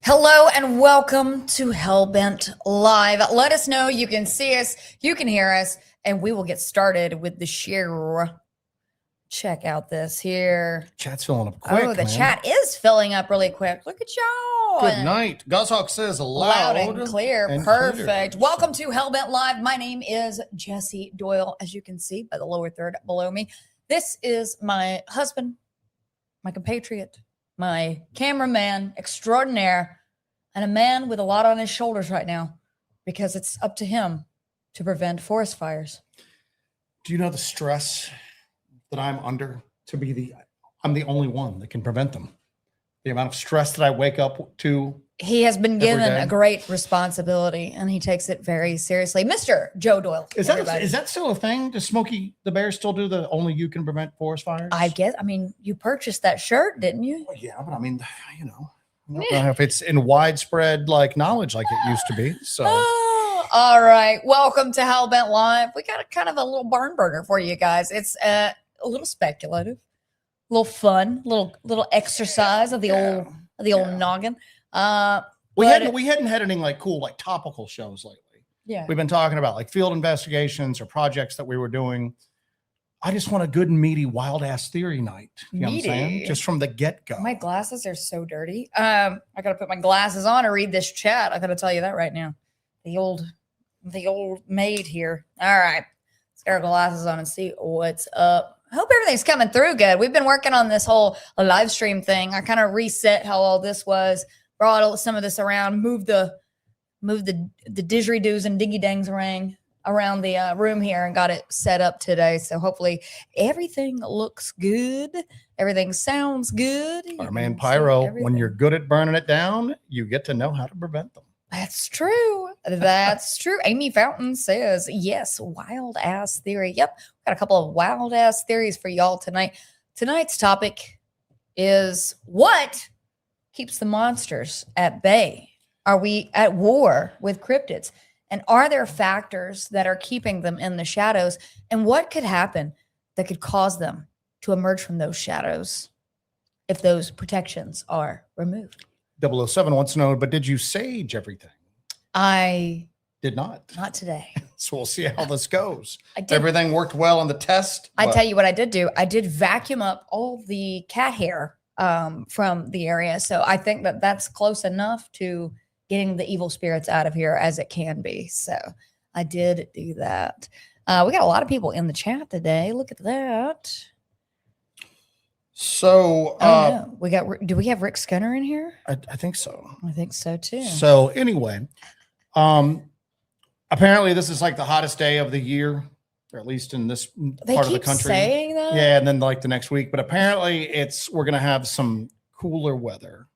Hello and welcome to Hellbent Live. Let us know you can see us, you can hear us, and we will get started with the share. Check out this here. Chat's filling up quick. Oh, the chat is filling up really quick. Look at y'all. Good night. Goshawk says loud and clear. And Perfect. clear. Welcome to Hellbent Live. My name is Jesse Doyle, as you can see by the lower third below me. This is my husband, my compatriot, my cameraman extraordinaire, and a man with a lot on his shoulders right now because it's up to him to prevent forest fires. Do you know the stress that I'm under I'm the only one that can prevent them? The amount of stress that I wake up to. He has been given a great responsibility and he takes it very seriously. Mr. Joe Doyle. Is that still a thing? Does Smokey the Bear still do the only you can prevent forest fires? I guess. I mean, you purchased that shirt, didn't you? Well, yeah, but I mean, I don't know if it's in widespread knowledge like it used to be. So all right. Welcome to Hellbent Live. We got a little barn burner for you guys. It's a little speculative, a little fun, little exercise of the old noggin. We hadn't had any cool topical shows lately. Yeah. We've been talking about field investigations or projects that we were doing. I just want a good meaty wild ass theory night. You know what I'm saying? Just from the get-go. My glasses are so dirty. I gotta put my glasses on to read this chat. I gotta tell you that right now. The old maid here. All right. Let's get our glasses on and see what's up. I hope everything's coming through good. We've been working on this whole live stream thing. I kind of reset how all this was, brought some of this around, moved the didgeridoos and diggy dangs around the room here and got it set up today. So hopefully everything looks good. Everything sounds good. Our man Pyro, when you're good at burning it down, you get to know how to prevent them. That's true. That's true. Amy Fountain says, yes, wild ass theory. Yep. Got a couple of wild ass theories for y'all tonight. Tonight's topic is what keeps the monsters at bay? Are we at war with cryptids? And are there factors that are keeping them in the shadows? And what could happen that could cause them to emerge from those shadows if those protections are removed? 007 wants to know, but did you sage everything? I did not. Not today. So we'll see how this goes. Everything worked well on the test. I tell you what I did do. I did vacuum up all the cat hair from the area. So I think that that's close enough to getting the evil spirits out of here as it can be. So I did do that. We got a lot of people in the chat today. Look at that. So no. Do we have Rick Skinner in here? I think so. I think so too. So anyway, apparently this is the hottest day of the year, or at least in this part of the country. Saying that? Yeah, and then the next week. But apparently we're gonna have some cooler weather.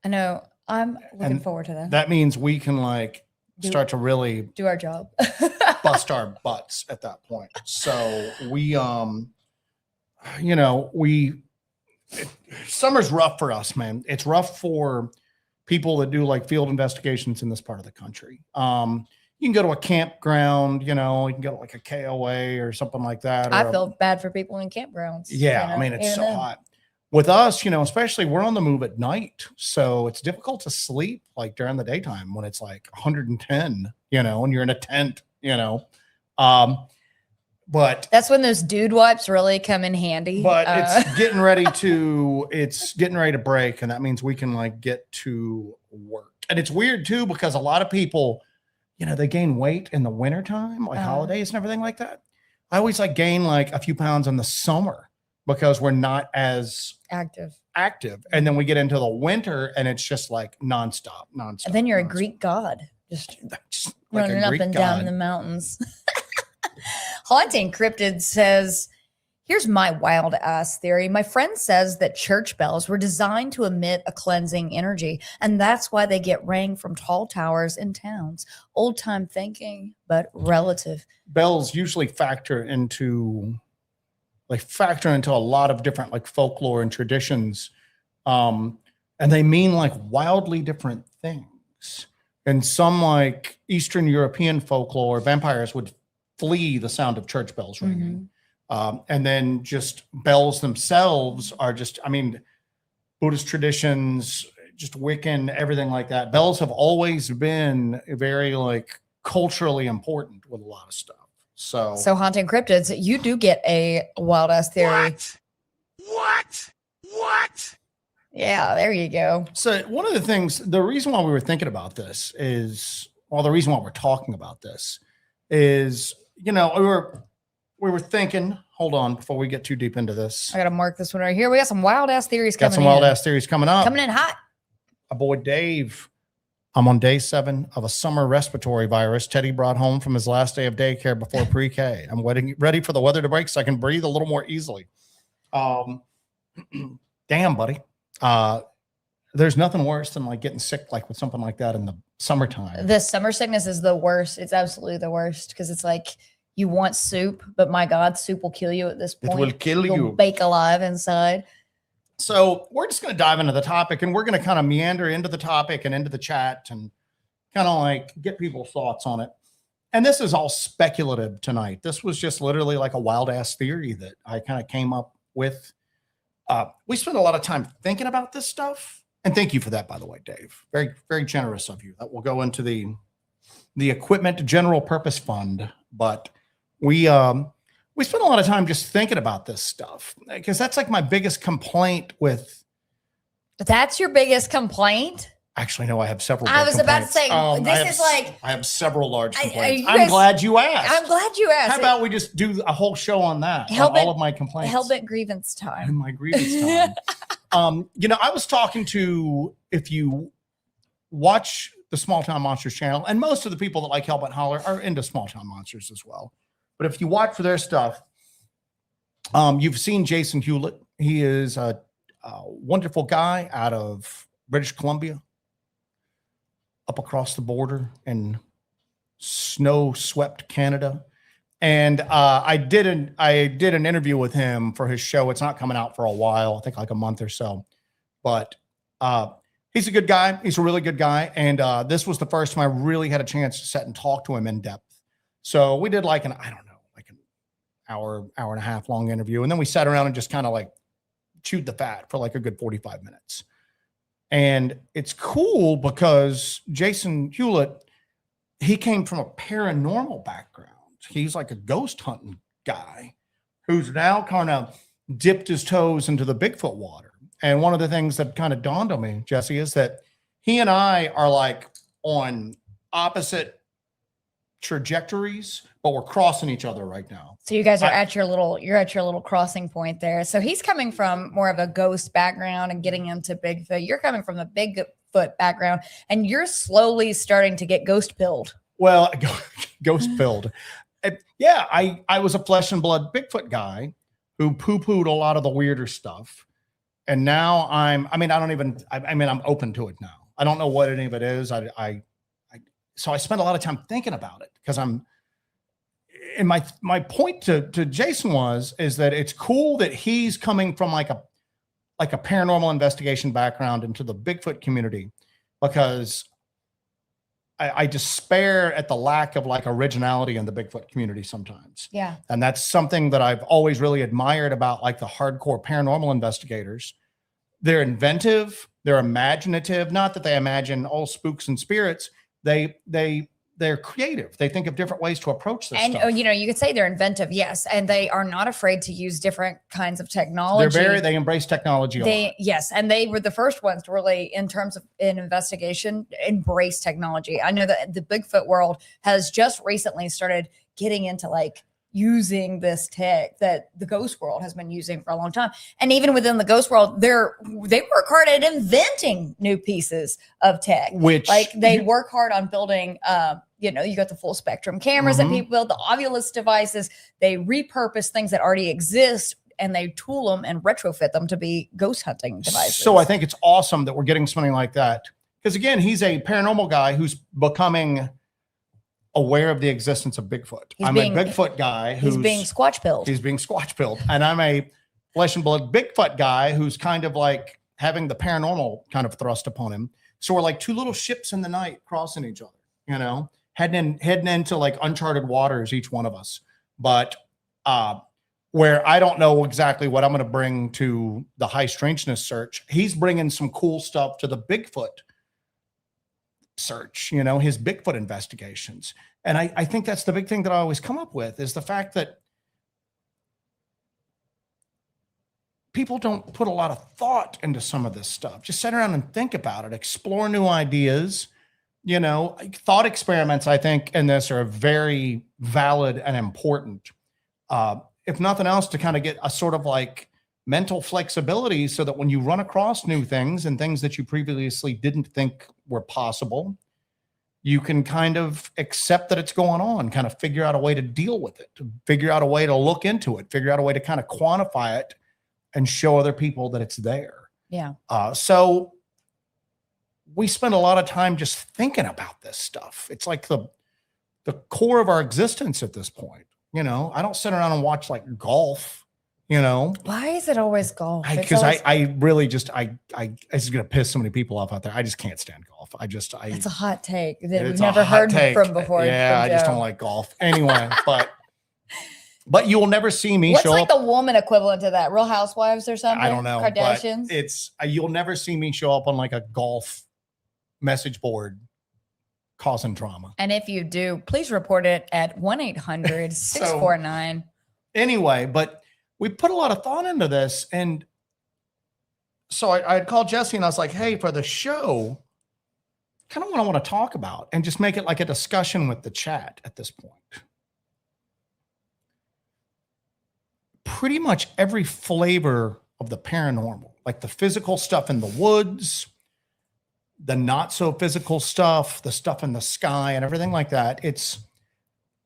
I know. I'm looking forward to that. That means we can start to really do our job. bust our butts at that point. So we summer's rough for us, man. It's rough for people that do field investigations in this part of the country. You can go to a campground, you can go to a KOA or something like that. I feel bad for people in campgrounds. Yeah. I mean, it's so hot. With us, especially we're on the move at night. So it's difficult to sleep during the daytime when it's 110, and you're in a tent you know. But that's when those dude wipes really come in handy. But it's getting ready to break, and that means we can like get to work. And it's weird too, because a lot of people, you know, they gain weight in the wintertime, like holidays and everything like that. I always like gain like a few pounds in the summer because we're not as active. And then we get into the winter and it's just like nonstop. And then you're a Greek god, just like running up and down the mountains. Haunting Cryptids says, here's my wild ass theory. My friend says that church bells were designed to emit a cleansing energy, and that's why they get rang from tall towers in towns. Old time thinking, but relative. Bells usually factor into a lot of different like folklore and traditions. And they mean like wildly different things. In some like Eastern European folklore, vampires would flee the sound of church bells ringing. And then just bells themselves are just, I mean, Buddhist traditions, just Wiccan, everything like that. Bells have always been very like culturally important with a lot of stuff. So Haunting Cryptids, you do get a wild ass theory. What? Yeah, there you go. So one of the things, the reason why we were thinking about this is, well, the reason why we're talking about this is, you know, we were thinking, hold on, before we get too deep into this. I got to mark this one right here. We got some wild ass theories coming in. Got some wild ass theories coming up. Coming in hot. My boy Dave. I'm on day 7 of a summer respiratory virus Teddy brought home from his last day of daycare before pre-K. I'm ready for the weather to break so I can breathe a little more easily. Damn, buddy. There's nothing worse than like getting sick like with something like that in the summertime. The summer sickness is the worst. It's absolutely the worst because it's like you want soup, but my God, soup will kill you at this point. It will kill you. You'll bake alive inside. So we're just going to dive into the topic, and we're going to kind of meander into the topic and into the chat and kind of like get people's thoughts on it. And this is all speculative tonight. This was just literally like a wild ass theory that I kind of came up with. We spent a lot of time thinking about this stuff. And thank you for that, by the way, Dave. Very, very generous of you. That will go into the Equipment General Purpose Fund. But we spent a lot of time just thinking about this stuff because that's like my biggest complaint with. That's your biggest complaint? Actually, no, I have several. I was about to say, I have several large complaints. I'm glad you asked. I'm glad you asked. How about we just do a whole show on that? On all of my complaints. Hellbent grievance time. My grievance time. You know, I was talking to, if you watch the Small Town Monsters channel, and most of the people that like Hellbent Holler are into Small Town Monsters as well. But if you watch for their stuff, you've seen Jason Hewlett. He is a wonderful guy out of British Columbia, up across the border in snow-swept Canada. And I did an interview with him for his show. It's not coming out for a while, I think like a month or so. But he's a good guy. He's a really good guy. And this was the first time I really had a chance to sit and talk to him in depth. So we did like an hour and a half long interview. And then we sat around and just kind of like chewed the fat for like a good 45 minutes. And it's cool because Jason Hewlett, he came from a paranormal background. He's like a ghost hunting guy who's now kind of dipped his toes into the Bigfoot water. And one of the things that kind of dawned on me, Jesse, is that he and I are like on opposite trajectories, but we're crossing each other right now. So you guys are at your little crossing point there. So he's coming from more of a ghost background and getting into Bigfoot. You're coming from the Bigfoot background, and you're slowly starting to get ghost pilled. Well, ghost pilled. Yeah, I was a flesh and blood Bigfoot guy who poo-pooed a lot of the weirder stuff. And now I'm open to it now. I don't know what any of it is. So I spent a lot of time thinking about it because my point to Jason is that it's cool that he's coming from like a paranormal investigation background into the Bigfoot community, because I despair at the lack of like originality in the Bigfoot community sometimes. Yeah. And that's something that I've always really admired about like the hardcore paranormal investigators. They're inventive, they're imaginative, not that they imagine all spooks and spirits. They they're creative. They think of different ways to approach this And stuff. you could say they're inventive, yes, and they are not afraid to use different kinds of technology. They embrace technology a lot. Yes, and they were the first ones to really, in terms of an investigation, embrace technology. I know that the Bigfoot world has just recently started getting into like using this tech that the ghost world has been using for a long time. And even within the ghost world, they work hard at inventing new pieces of tech. Which like they work hard on building you got the full spectrum cameras that people build, the Ovilus devices. They repurpose things that already exist and they tool them and retrofit them to be ghost hunting devices. So I think it's awesome that we're getting something like that. Because again, he's a paranormal guy who's becoming aware of the existence of Bigfoot. I'm a Bigfoot guy who's being squatch pilled. He's being squatch pilled. And I'm a flesh and blood Bigfoot guy who's kind of like having the paranormal kind of thrust upon him. So we're like two little ships in the night crossing each other, heading into like uncharted waters, each one of us. But where I don't know exactly what I'm going to bring to the high strangeness search, he's bringing some cool stuff to the Bigfoot search, his Bigfoot investigations. And I think that's the big thing that I always come up with is the fact that people don't put a lot of thought into some of this stuff. Just sit around and think about it, explore new ideas, thought experiments, I think, in this are very valid and important. If nothing else, to kind of get a sort of like mental flexibility so that when you run across new things and things that you previously didn't think were possible, you can kind of accept that it's going on, kind of figure out a way to deal with it, figure out a way to look into it, figure out a way to kind of quantify it and show other people that it's there. Yeah. So we spend a lot of time just thinking about this stuff. It's like the core of our existence at this point. I don't sit around and watch like golf. Why is it always golf? Because I really just this is gonna piss so many people off out there. I just can't stand golf. It's a hot take that we've never heard from before. Yeah, I just don't like golf. Anyway, but you will never see me What's show like up. the woman equivalent to that? Real Housewives or something? I don't know. Kardashians. But you'll never see me show up on like a golf message board causing drama. And if you do, please report it at 1-800-649. Anyway, but we put a lot of thought into this. And so I had called Jesse and I was like, hey, for the show, kind of what I want to talk about and just make it like a discussion with the chat at this point. Pretty much every flavor of the paranormal, like the physical stuff in the woods, the not so physical stuff, the stuff in the sky and everything like that.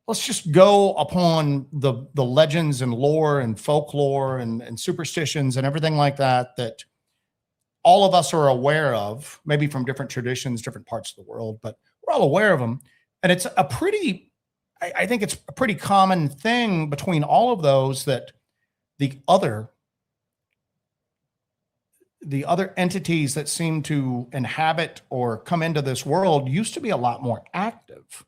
Let's just go upon the legends and lore and folklore and superstitions and everything like that all of us are aware of, maybe from different traditions, different parts of the world, but we're all aware of them. And it's I think it's a pretty common thing between all of those that the other entities that seem to inhabit or come into this world used to be a lot more active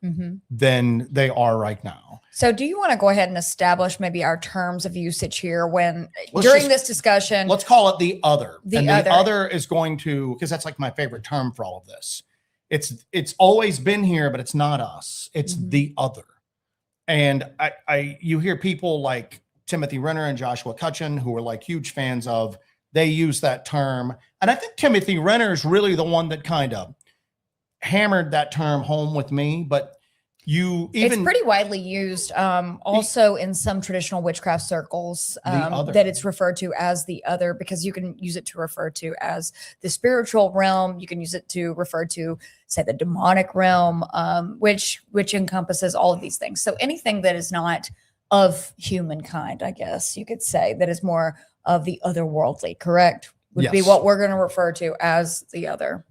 than they are right now. So do you want to go ahead and establish maybe our terms of usage here during this discussion? Let's call it the other. The other is going to, because that's like my favorite term for all of this. It's always been here, but it's not us. It's the other. And you hear people like Timothy Renner and Joshua Cutchin, who are like huge fans of, they use that term. And I think Timothy Renner is really the one that kind of hammered that term home with me. But it's pretty widely used also in some traditional witchcraft circles that it's referred to as the other, because you can use it to refer to as the spiritual realm. You can use it to refer to, say, the demonic realm, which encompasses all of these things. So anything that is not of humankind, I guess you could say, that is more of the otherworldly, correct? Would be what we're going to refer to as the other.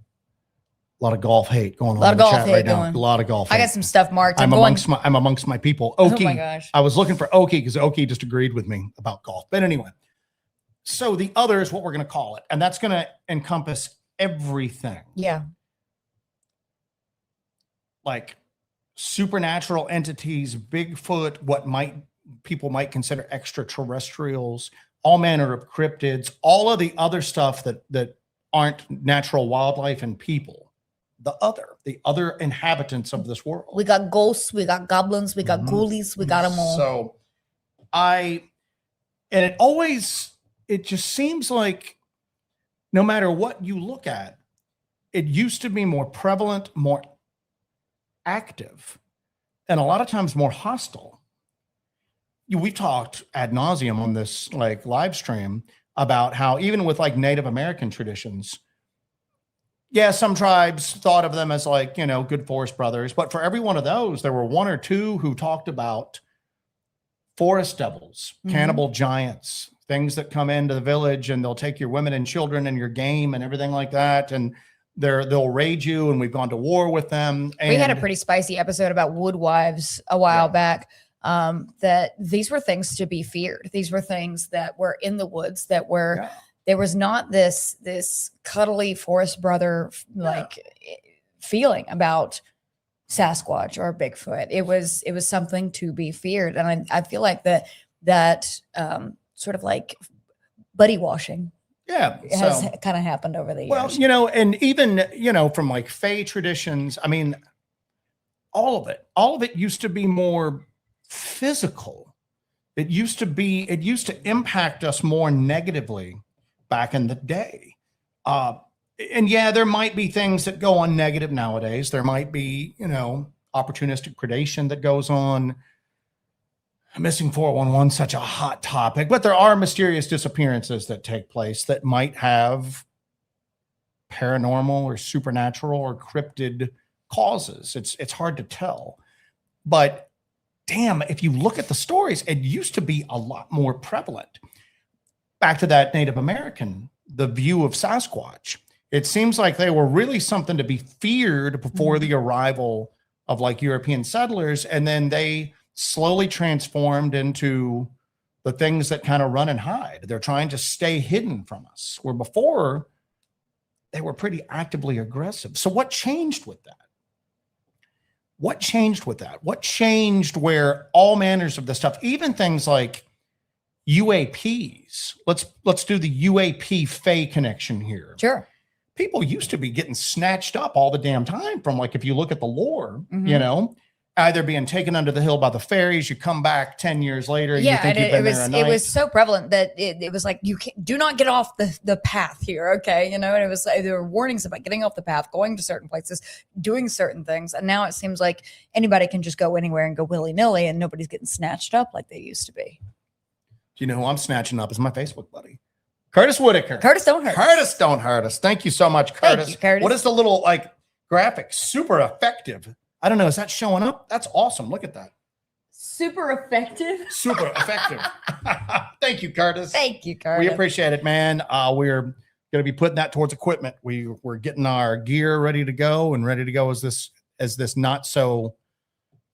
A lot of golf hate going on in the chat right now. A lot of golf hate. I got some stuff marked. I'm amongst my people. Oki. Oh my gosh. I was looking for Oki because Oki just agreed with me about golf. But anyway, so the other is what we're going to call it. And that's going to encompass everything. Yeah. Like supernatural entities, Bigfoot, what people might consider extraterrestrials, all manner of cryptids, all of the other stuff that aren't natural wildlife and people the other inhabitants of this world. We got ghosts, we got goblins, we got ghoulies, we got them all. So it just seems like no matter what you look at, it used to be more prevalent, more active, and a lot of times more hostile. We've talked ad nauseum on this like live stream about how even with like Native American traditions, yeah, some tribes thought of them as like, good forest brothers, but for every one of those, there were one or two who talked about forest devils, cannibal giants, things that come into the village and they'll take your women and children and your game and everything like that. And they'll raid you, and we've gone to war with them. And we had a pretty spicy episode about woodwives a while back. That these were things to be feared. These were things that were in the woods that were, there was not this cuddly forest brother feeling about Sasquatch or Bigfoot. It was something to be feared. And I feel like that sort of like buddy washing has kind of happened over the years. Well, and even, from like Fae traditions, I mean, all of it used to be more physical. It used to impact us more negatively back in the day. And yeah, there might be things that go on negative nowadays. There might be, opportunistic predation that goes on. Missing 411, such a hot topic, but there are mysterious disappearances that take place that might have paranormal or supernatural or cryptid causes. It's hard to tell, but damn, if you look at the stories, it used to be a lot more prevalent. Back to that Native American, the view of Sasquatch. It seems like they were really something to be feared before the arrival of like European settlers, and then they slowly transformed into the things that kind of run and hide. They're trying to stay hidden from us, where before they were pretty actively aggressive. So what changed with that? What changed where all manners of the stuff, even things like UAPs, let's do the UAP Fae connection here. Sure. People used to be getting snatched up all the damn time from, like, if you look at the lore, either being taken under the hill by the fairies, you come back 10 years later, and you think you've been there a night. It was so prevalent that it was like, do not get off the path here, okay? And it was like, there were warnings about getting off the path, going to certain places, doing certain things. And now it seems like anybody can just go anywhere and go willy-nilly, and nobody's getting snatched up like they used to be. Do you know who I'm snatching up is my Facebook buddy, Curtis Whitaker. Curtis don't hurt. Curtis don't hurt us. Thank you so much, Curtis. Thank you, Curtis. What is the little like graphic? Super effective. I don't know. Is that showing up? That's awesome. Look at that. Super effective. Super effective. Thank you, Curtis. Thank you, Curtis. We appreciate it, man. We're going to be putting that towards equipment. We're getting our gear ready to go as this not so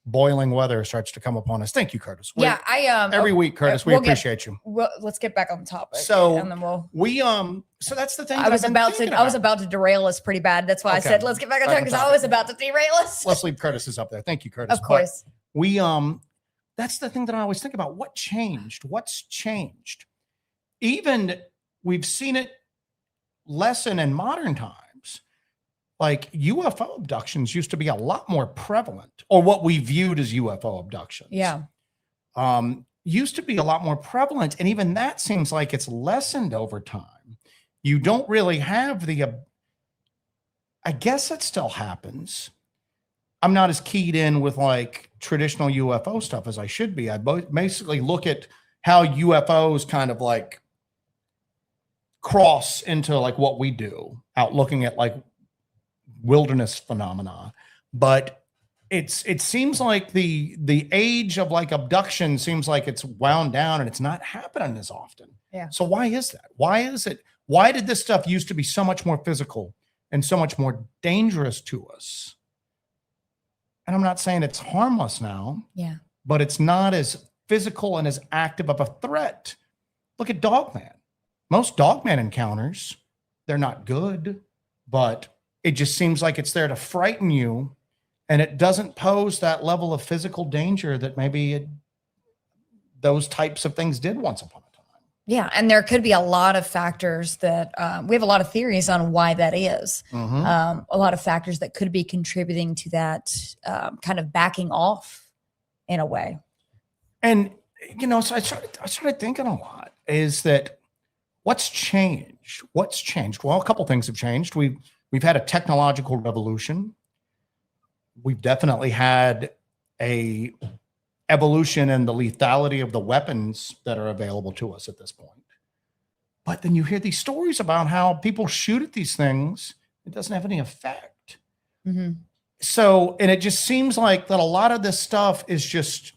boiling weather starts to come upon us. Thank you, Curtis. Every week, Curtis, we appreciate you. Well, let's get back on the topic. So and then so that's the thing. I was about to derail us pretty bad. That's why I said let's get back on track, because I was about to derail us. Let's leave Curtis up there. Thank you, Curtis. Of course. But that's the thing that I always think about. What changed? What's changed? Even we've seen it lessen in modern times. Like UFO abductions used to be a lot more prevalent, or what we viewed as UFO abductions. Yeah. Used to be a lot more prevalent. And even that seems like it's lessened over time. You don't really have I guess it still happens. I'm not as keyed in with like traditional UFO stuff as I should be. I basically look at how UFOs kind of like cross into like what we do, out looking at like wilderness phenomena. But it seems like the age of like abduction seems like it's wound down, and it's not happening as often. Yeah. So why is that? Why is it? Why did this stuff used to be so much more physical and so much more dangerous to us? And I'm not saying it's harmless now. Yeah. But it's not as physical and as active of a threat. Look at Dogman. Most Dogman encounters, they're not good, but it just seems like it's there to frighten you, and it doesn't pose that level of physical danger that maybe those types of things did once upon a time. Yeah, and there could be a lot of factors that we have a lot of theories on why that is. Mhm. A lot of factors that could be contributing to that kind of backing off in a way. And so I started thinking a lot is that what's changed? What's changed? Well, a couple things have changed. We've had a technological revolution. We've definitely had a evolution in the lethality of the weapons that are available to us at this point. But then you hear these stories about how people shoot at these things, it doesn't have any effect. Mm-hmm. So, and it just seems like that a lot of this stuff is just,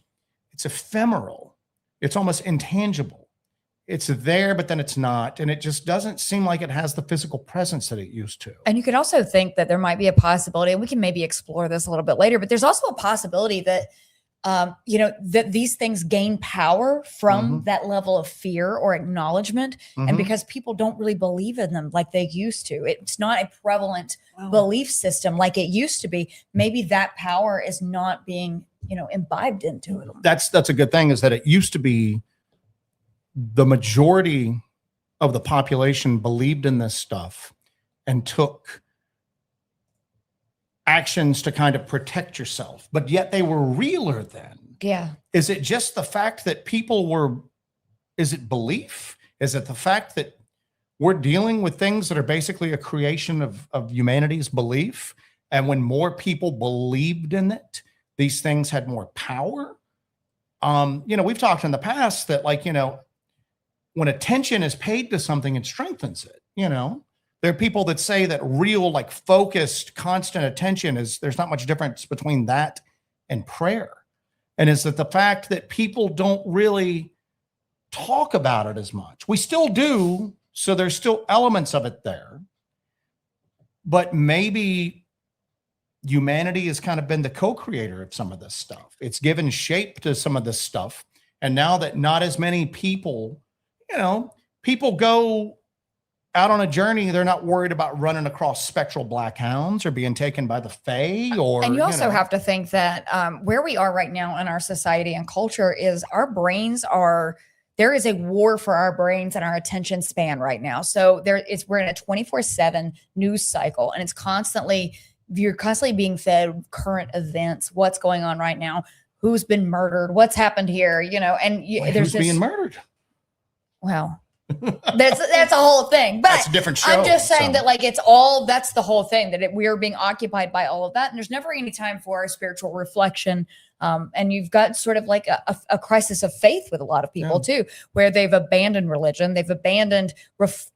it's ephemeral. It's almost intangible. It's there, but then it's not. And it just doesn't seem like it has the physical presence that it used to. And you could also think that there might be a possibility, and we can maybe explore this a little bit later, but there's also a possibility that that these things gain power from that level of fear or acknowledgement. And because people don't really believe in them like they used to, it's not a prevalent belief system like it used to be. Maybe that power is not being, imbibed into it. That's a good thing, is that it used to be the majority of the population believed in this stuff and took actions to kind of protect yourself, but yet they were realer then. Yeah. Is it just the fact that is it belief? Is it the fact that we're dealing with things that are basically a creation of humanity's belief? And when more people believed in it, these things had more power. We've talked in the past that when attention is paid to something, it strengthens it. There are people that say that real, focused, constant attention there's not much difference between that and prayer. And is that the fact that people don't really talk about it as much? We still do. So there's still elements of it there. But maybe humanity has kind of been the co-creator of some of this stuff. It's given shape to some of this stuff. And now that not as many people, people go out on a journey, they're not worried about running across spectral black hounds or being taken by the fae. And you also have to think that where we are right now in our society and culture is our brains there is a war for our brains and our attention span right now. So we're in a 24/7 news cycle, and you're constantly being fed current events, what's going on right now, who's been murdered, what's happened here, and who's being murdered? Well, that's a whole thing, but that's a different show. I'm just saying that that's the whole thing, that we are being occupied by all of that. And there's never any time for our spiritual reflection. And you've got sort of like a crisis of faith with a lot of people too, where they've abandoned religion. They've abandoned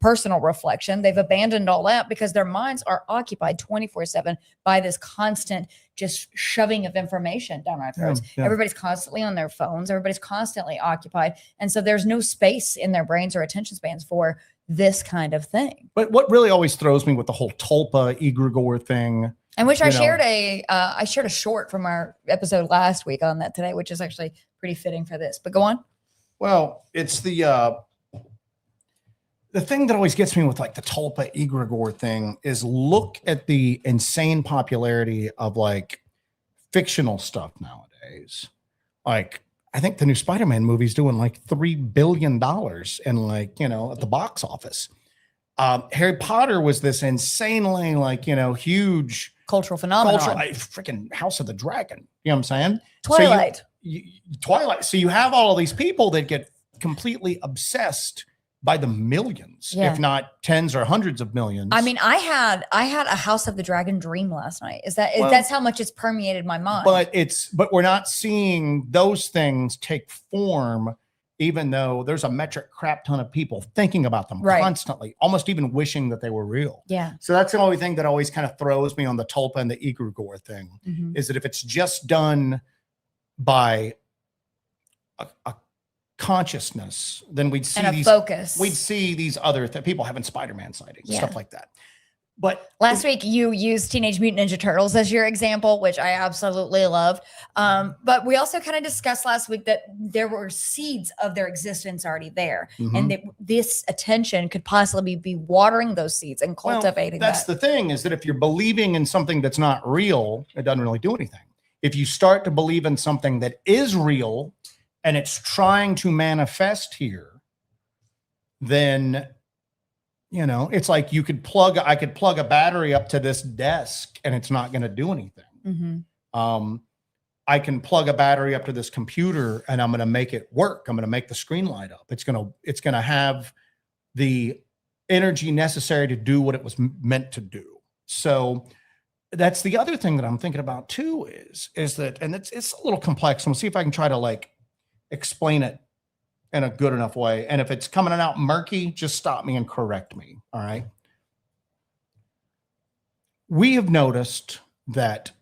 personal reflection. They've abandoned all that because their minds are occupied 24/7 by this constant just shoving of information down our throats. Everybody's constantly on their phones. Everybody's constantly occupied. And so there's no space in their brains or attention spans for this kind of thing. But what really always throws me with the whole tulpa egregore thing, and which I shared a short from our episode last week on that today, which is actually pretty fitting for this. But go on. Well, it's the thing that always gets me with the tulpa egregore thing is look at the insane popularity of fictional stuff nowadays. I think the new Spider-Man movie is doing $3 billion in at the box office. Harry Potter was this insanely huge cultural phenomenon. Freaking House of the Dragon. You know what I'm saying? Twilight. So Twilight. So you have all of these people that get completely obsessed by the millions, if not tens or hundreds of millions. I mean, I had a House of the Dragon dream last night. That's how much it's permeated my mind. But we're not seeing those things take form, even though there's a metric crap ton of people thinking about them constantly, almost even wishing that they were real. Yeah. So that's the only thing that always kind of throws me on the tulpa and the egregore thing, is that if it's just done by a consciousness, then we'd see focus. We'd see these other people having Spider-Man sightings, stuff like that. But last week you used Teenage Mutant Ninja Turtles as your example, which I absolutely love. But we also kind of discussed last week that there were seeds of their existence already there, and that this attention could possibly be watering those seeds and cultivating. That's the thing, is that if you're believing in something that's not real, it doesn't really do anything. If you start to believe in something that is real and it's trying to manifest here, then, it's like I could plug a battery up to this desk and it's not going to do anything. Mm-hmm. I can plug a battery up to this computer and I'm going to make it work. I'm going to make the screen light up. It's going to have the energy necessary to do what it was meant to do. So that's the other thing that I'm thinking about too, is that, and it's a little complex. And we'll see if I can try to like explain it in a good enough way. And if it's coming out murky, just stop me and correct me. All right. We have noticed that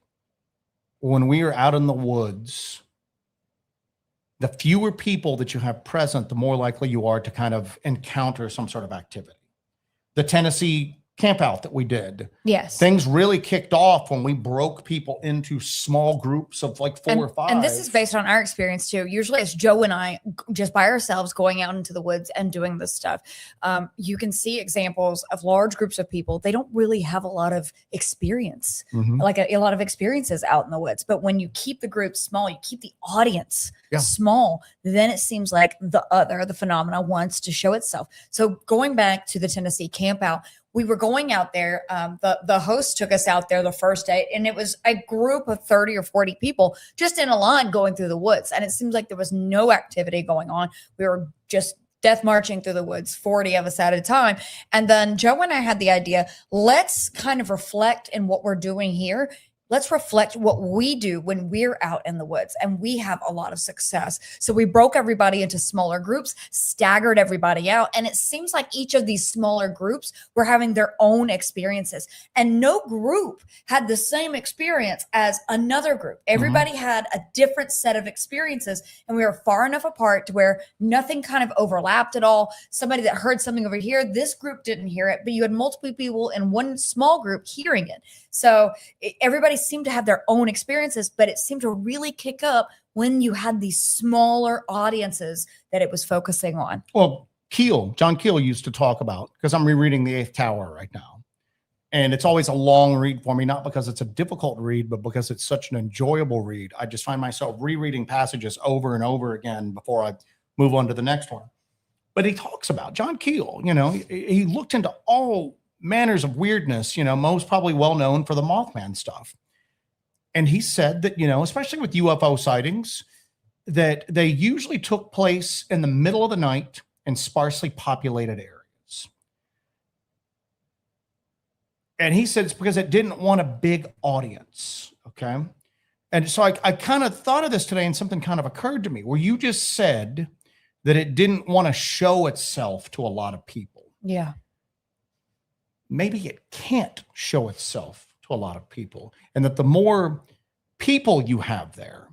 when we are out in the woods, the fewer people that you have present, the more likely you are to kind of encounter some sort of activity. The Tennessee camp out that we did. Yes. Things really kicked off when we broke people into small groups of like four or five. And this is based on our experience too. Usually it's Joe and I just by ourselves going out into the woods and doing this stuff. You can see examples of large groups of people. They don't really have a lot of experience, like a lot of experiences out in the woods. But when you keep the group small, you keep the audience small, then it seems like the phenomena wants to show itself. So going back to the Tennessee camp out, we were going out there. The host took us out there the first day, and it was a group of 30 or 40 people just in a line going through the woods. And it seemed like there was no activity going on. We were just death marching through the woods, 40 of us at a time. And then Joe and I had the idea, let's kind of reflect in what we're doing here. Let's reflect what we do when we're out in the woods, and we have a lot of success. So we broke everybody into smaller groups, staggered everybody out. And it seems like each of these smaller groups were having their own experiences, and no group had the same experience as another group. Everybody had a different set of experiences, and we were far enough apart to where nothing kind of overlapped at all. Somebody that heard something over here, this group didn't hear it, but you had multiple people in one small group hearing it. So everybody seemed to have their own experiences, but it seemed to really kick up when you had these smaller audiences that it was focusing on. Well, John Keel used to talk about, because I'm rereading The Eighth Tower right now. And it's always a long read for me, not because it's a difficult read, but because it's such an enjoyable read. I just find myself rereading passages over and over again before I move on to the next one. But he talks about John Keel, he looked into all manners of weirdness, most probably well known for the Mothman stuff. And he said that, especially with UFO sightings, that they usually took place in the middle of the night in sparsely populated areas. And he said it's because it didn't want a big audience. Okay. And so I kind of thought of this today, and something kind of occurred to me where you just said that it didn't want to show itself to a lot of people. Yeah. Maybe it can't show itself to a lot of people, and that the more people you have there,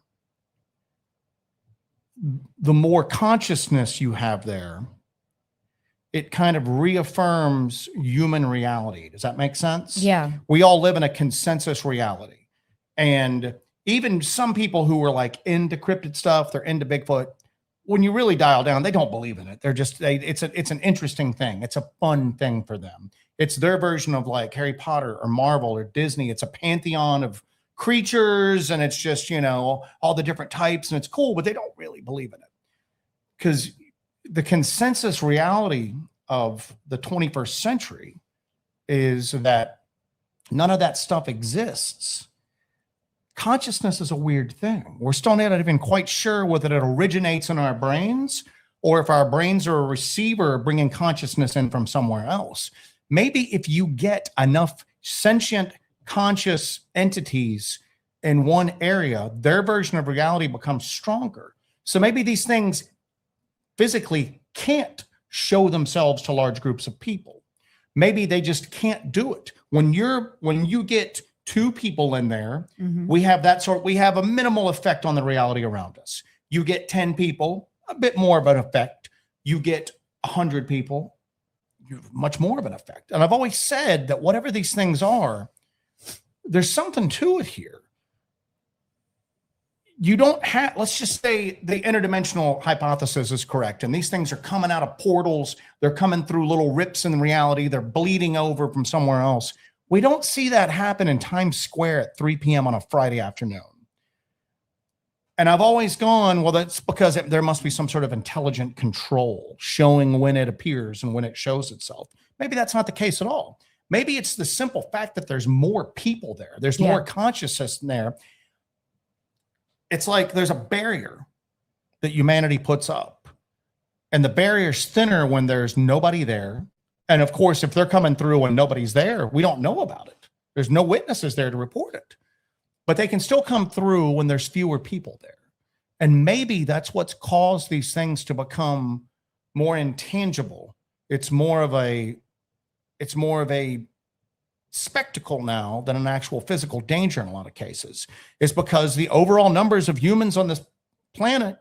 the more consciousness you have there, it kind of reaffirms human reality. Does that make sense? Yeah. We all live in a consensus reality. And even some people who are like into cryptid stuff, they're into Bigfoot, when you really dial down, they don't believe in it. They're just, it's an interesting thing. It's a fun thing for them. It's their version of like Harry Potter or Marvel or Disney. It's a pantheon of creatures, and it's just, all the different types, and it's cool, but they don't really believe in it. Because the consensus reality of the 21st century is that none of that stuff exists. Consciousness is a weird thing. We're still not even quite sure whether it originates in our brains or if our brains are a receiver bringing consciousness in from somewhere else. Maybe if you get enough sentient conscious entities in one area, their version of reality becomes stronger. So maybe these things physically can't show themselves to large groups of people. Maybe they just can't do it. When you get two people in there, we have a minimal effect on the reality around us. You get 10 people, a bit more of an effect. You get 100 people, you have much more of an effect. And I've always said that whatever these things are, there's something to it here. You don't have, let's just say the interdimensional hypothesis is correct, and these things are coming out of portals. They're coming through little rips in reality. They're bleeding over from somewhere else. We don't see that happen in Times Square at 3 p.m. on a Friday afternoon. And I've always gone, well, that's because there must be some sort of intelligent control showing when it appears and when it shows itself. Maybe that's not the case at all. Maybe it's the simple fact that there's more people there. There's more consciousness there. It's like there's a barrier that humanity puts up. And the barrier's thinner when there's nobody there. And of course, if they're coming through when nobody's there, we don't know about it. There's no witnesses there to report it. But they can still come through when there's fewer people there. And maybe that's what's caused these things to become more intangible. It's more of a spectacle now than an actual physical danger in a lot of cases. It's because the overall numbers of humans on this planet,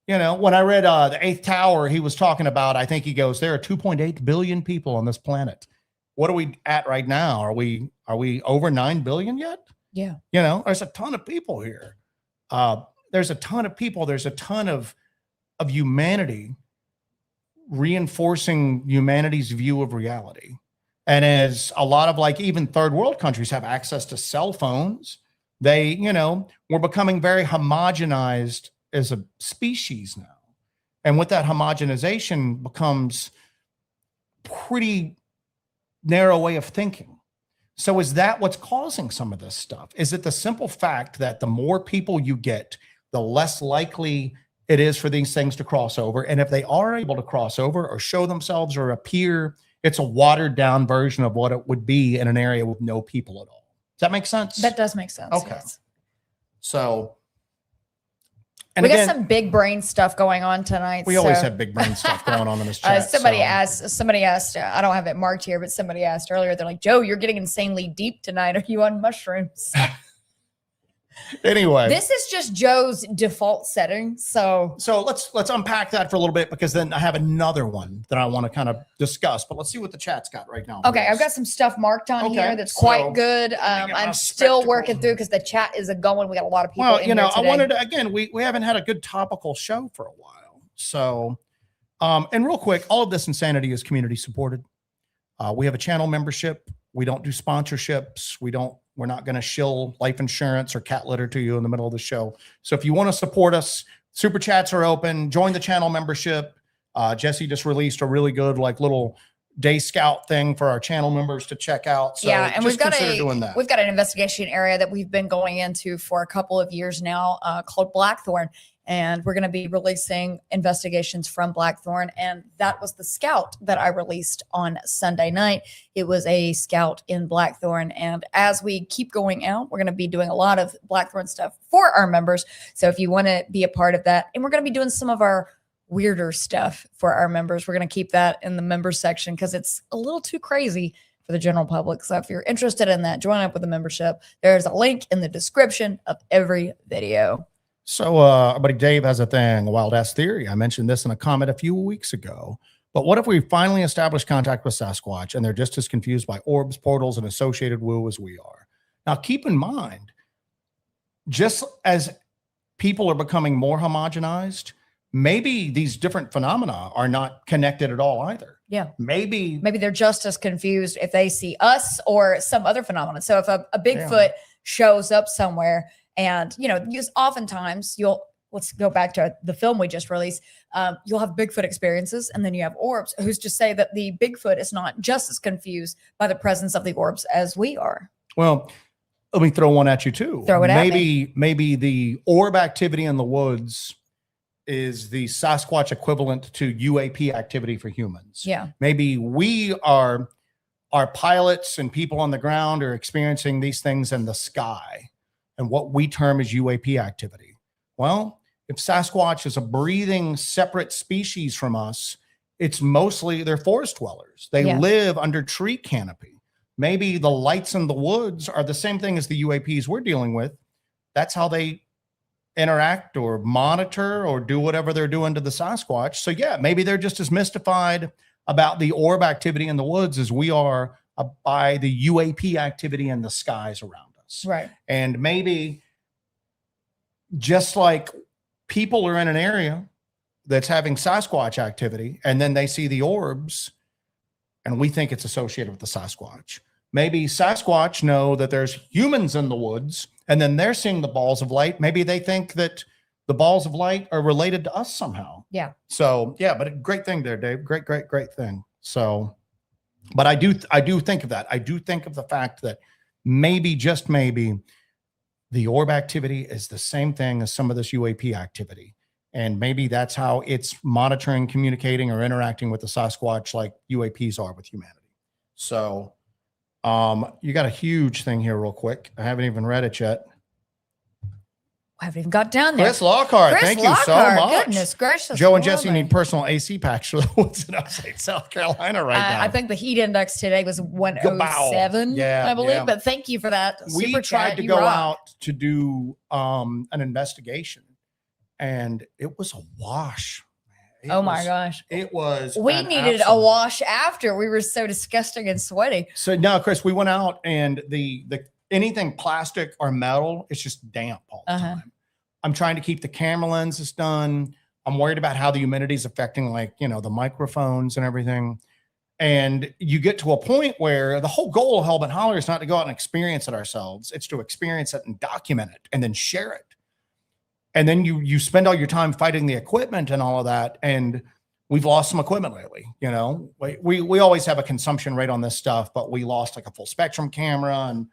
when I read the Eighth Tower, he was talking about, I think he goes, there are 2.8 billion people on this planet. What are we at right now? Are we over 9 billion yet? Yeah. There's a ton of people here. There's a ton of people. There's a ton of humanity reinforcing humanity's view of reality. And as a lot of even third world countries have access to cell phones, we're becoming very homogenized as a species now. And with that homogenization becomes pretty narrow way of thinking. So is that what's causing some of this stuff? Is it the simple fact that the more people you get, the less likely it is for these things to cross over? And if they are able to cross over or show themselves or appear, it's a watered down version of what it would be in an area with no people at all. Does that make sense? That does make sense. Okay. Yes. So, and we again, got some big brain stuff going on tonight. We always have big brain stuff going on in this chat. Somebody asked, I don't have it marked here, but somebody asked earlier, they're like, Joe, you're getting insanely deep tonight. Are you on mushrooms? Anyway, this is just Joe's default setting. So let's unpack that for a little bit, because then I have another one that I want to kind of discuss, but let's see what the chat's got right now. Okay. I've got some stuff marked on here that's quite good. I'm still working through because the chat is going. We got a lot of people. Well, I wanted to, again, we haven't had a good topical show for a while. So, and real quick, all of this insanity is community supported. We have a channel membership. We don't do sponsorships. We're not going to shill life insurance or cat litter to you in the middle of the show. So if you want to support us, super chats are open. Join the channel membership. Jesse just released a really good little day scout thing for our channel members to check out. So yeah, and we've got an investigation area that we've been going into for a couple of years now called Blackthorn. And we're going to be releasing investigations from Blackthorn. And that was the scout that I released on Sunday night. It was a scout in Blackthorn. And as we keep going out, we're going to be doing a lot of Blackthorn stuff for our members. So if you want to be a part of that, and we're going to be doing some of our weirder stuff for our members, we're going to keep that in the members section because it's a little too crazy for the general public. So if you're interested in that, join up with the membership. There's a link in the description of every video. So our buddy Dave has a thing, a wild ass theory. I mentioned this in a comment a few weeks ago. But what if we finally establish contact with Sasquatch and they're just as confused by orbs, portals, and associated woo as we are? Now, keep in mind, just as people are becoming more homogenized, maybe these different phenomena are not connected at all either. Yeah. Maybe they're just as confused if they see us or some other phenomenon. So if a Bigfoot shows up somewhere, and, oftentimes let's go back to the film we just released. You'll have Bigfoot experiences, and then you have orbs. Who's to say that the Bigfoot is not just as confused by the presence of the orbs as we are? Well, let me throw one at you too. Throw it at me. Maybe the orb activity in the woods is the Sasquatch equivalent to UAP activity for humans. Yeah. Maybe our pilots and people on the ground are experiencing these things in the sky, and what we term as UAP activity. Well, if Sasquatch is a breathing separate species from us, it's mostly they're forest dwellers. They live under tree canopy. Maybe the lights in the woods are the same thing as the UAPs we're dealing with. That's how they interact or monitor or do whatever they're doing to the Sasquatch. So yeah, maybe they're just as mystified about the orb activity in the woods as we are by the UAP activity in the skies around. Right. And maybe just like people are in an area that's having Sasquatch activity and then they see the orbs and we think it's associated with the Sasquatch. Maybe Sasquatch know that there's humans in the woods and then they're seeing the balls of light. Maybe they think that the balls of light are related to us somehow. Yeah. So yeah, but a great thing there, Dave. Great thing. So, but I do think of that. I do think of the fact that maybe, just maybe, the orb activity is the same thing as some of this UAP activity. And maybe that's how it's monitoring, communicating, or interacting with the Sasquatch like UAPs are with humanity. So you got a huge thing here real quick. I haven't even read it yet. I haven't even got down there. Chris Lockhart, Chris thank you so Lockhart, much. Goodness gracious. Joe and Jesse Lordy. need personal AC packs for the woods in upstate South Carolina right now. I think the heat index today was 107, Yeah, I believe. yeah. But thank you for that. We Super tried chat. to You go rock. out to do an investigation, and it was a wash. It Oh my was- gosh. It was. We an needed a absolute- wash after. We were so disgusting and sweaty. So no, Chris, we went out, and the anything plastic or metal, it's just damp all the time. I'm trying to keep the camera lenses done. I'm worried about how the humidity is affecting, like, you know, the microphones and everything. And you get to a point where the whole goal of Hellbent Holler is not to go out and experience it ourselves. It's to experience it and document it and then share it. And then you spend all your time fighting the equipment and all of that. And we've lost some equipment lately. You know, we always have a consumption rate on this stuff, but we lost like a full spectrum camera and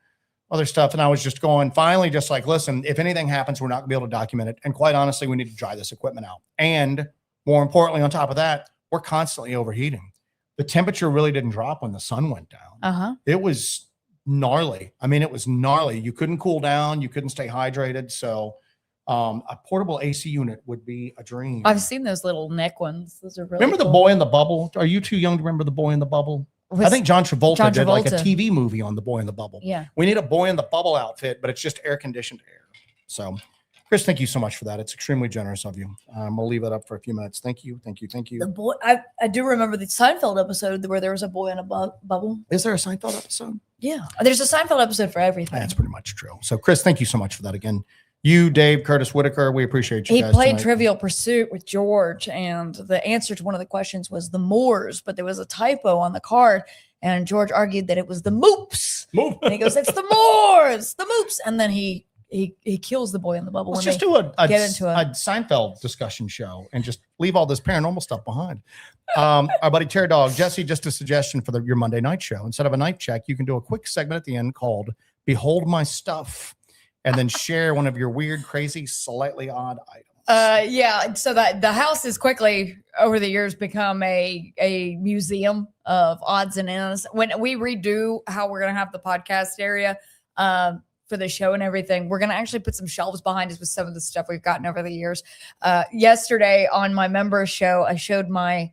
other stuff. And I was just going, finally, just like, listen, if anything happens, we're not gonna be able to document it. And quite honestly, we need to dry this equipment out. And more importantly, on top of that, we're constantly overheating. The temperature really didn't drop when the sun went down. It was gnarly. I mean, it was gnarly. You couldn't cool down. You couldn't stay hydrated. So a portable AC unit would be a dream. I've seen those little neck ones. Those are really Remember the cool. Boy in the Bubble? Are you too young to remember the Boy in the Bubble? I think John Travolta did like a TV movie on the Boy in the Bubble. Yeah. We need a Boy in the Bubble outfit, but it's just air conditioned air. So, Chris, thank you so much for that. It's extremely generous of you. We'll leave it up for a few minutes. Thank you. The boy, I do remember the Seinfeld episode where there was a boy in a bubble. Is there a Seinfeld episode? Yeah, there's a Seinfeld episode for everything. That's pretty much true. So, Chris, thank you so much for that again. You, Dave, Curtis Whitaker, we appreciate you He guys played tonight. Trivial Pursuit with George, and the answer to one of the questions was the Moors, but there was a typo on the card, and George argued that it was the Moops. Move. And he goes, "It's the Moors, the Moops," and then he kills the boy in the bubble. Let's when just they do a get into a Seinfeld discussion show and just leave all this paranormal stuff behind. Our buddy Terror Dog, Jesse, just a suggestion for your Monday night show. Instead of a night check, you can do a quick segment at the end called Behold My Stuff, and then share one of your weird, crazy, slightly odd items. Yeah, so that the house has quickly over the years become a museum of odds and ends. When we redo how we're gonna have the podcast area for the show and everything, we're gonna actually put some shelves behind us with some of the stuff we've gotten over the years. Yesterday on my members show, I showed my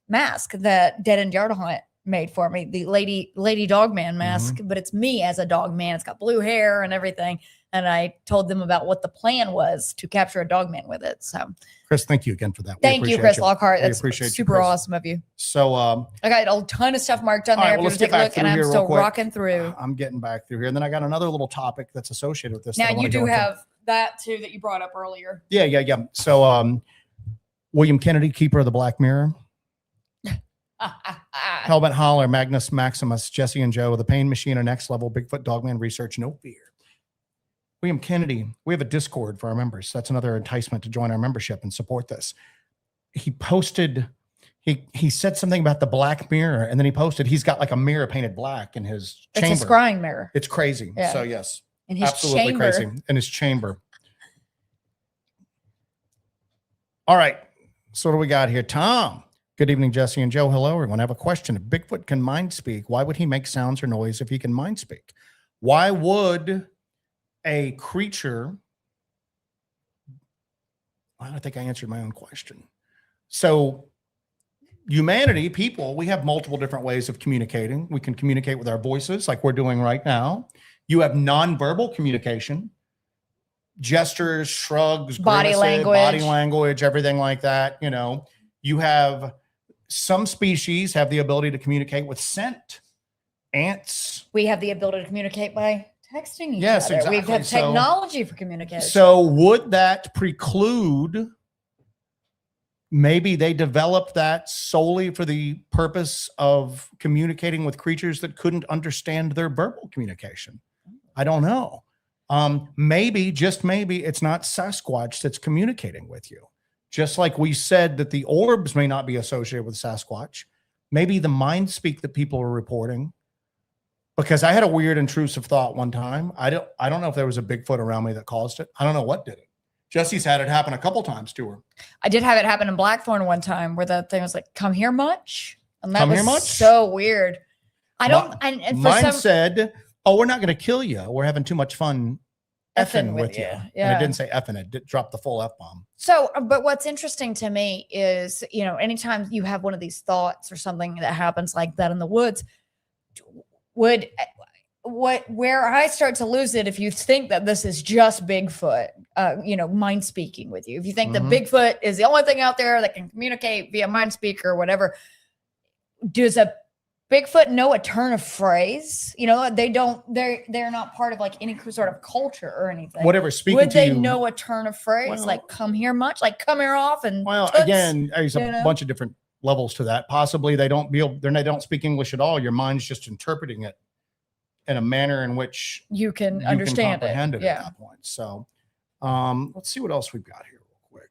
mask that Dead End Yard Hunt made for me, the lady Dogman mask, but it's me as a dog man. It's got blue hair and everything. And I told them about what the plan was to capture a dogman with it. So, Chris, thank you again for that. We thank you, appreciate Chris Lockhart. We That's appreciate you, super Chris. awesome of you. So, I got a ton of stuff marked on all there. right, If well, you let's want to get take a back look, through and I'm here real still quick. rocking through. I'm getting back through here. And then I got another little topic that's associated with this. Now that I wanna you go do into. have that too that you brought up earlier. Yeah. So, William Kennedy, keeper of the Black Mirror, Hellbent Holler, Magnus Maximus, Jesse and Joe, the Pain Machine, and Next Level Bigfoot Dogman Research, no fear. William Kennedy, we have a Discord for our members. That's another enticement to join our membership and support this. He posted, he said something about the Black Mirror, and then he posted, he's got like a mirror painted black in his chamber. It's a scrying mirror It's crazy. Yeah. So yes, in his absolutely chamber. crazy in his chamber. All right. So what do we got here? Tom. Good evening, Jesse and Joe. Hello, everyone. I have a question. If Bigfoot can mind speak, why would he make sounds or noise if he can mind speak? Why would a creature? I think I answered my own question. So humanity, people, we have multiple different ways of communicating. We can communicate with our voices like we're doing right now. You have nonverbal communication, gestures, shrugs, Body grimaces, language. body language, everything like that. You know, you have some species have the ability to communicate with scent. Ants. We have the ability to communicate by texting each Yes, other. We exactly. have So- technology for communication. So would that preclude maybe they developed that solely for the purpose of communicating with creatures that couldn't understand their verbal communication? I don't know. Maybe, just maybe, it's not Sasquatch that's communicating with you. Just like we said that the orbs may not be associated with Sasquatch. Maybe the mind speak that people are reporting. Because I had a weird intrusive thought one time. I don't know if there was a Bigfoot around me that caused it. I don't know what did it. Jesse's had it happen a couple times to her. I did have it happen in Blackthorn one time where that thing was like, come here much? And that Come was here much? so weird. I don't, and for Mine some, said, oh, we're not going to kill you. We're having too much fun effing with you. And Yeah. it didn't say effing, it did drop the full F-bomb. So, but what's interesting to me is, you know, anytime you have one of these thoughts or something that happens like that in the woods, where I start to lose it if you think that this is just Bigfoot, you know, mind speaking with you. If you think that Bigfoot is the only thing out there that can communicate via mind speak or whatever, does a Bigfoot know a turn of phrase? You know, they're not part of like any sort of culture or anything. Whatever speaking Would to they you, know a turn of phrase? Well, like come here much? Like come here often? well, toots? again, there's a you know? bunch of different levels to that. Possibly they don't speak English at all. Your mind's just interpreting it in a manner in which you can you understand can comprehend it Yeah. at that point. So let's see what else we've got here real quick.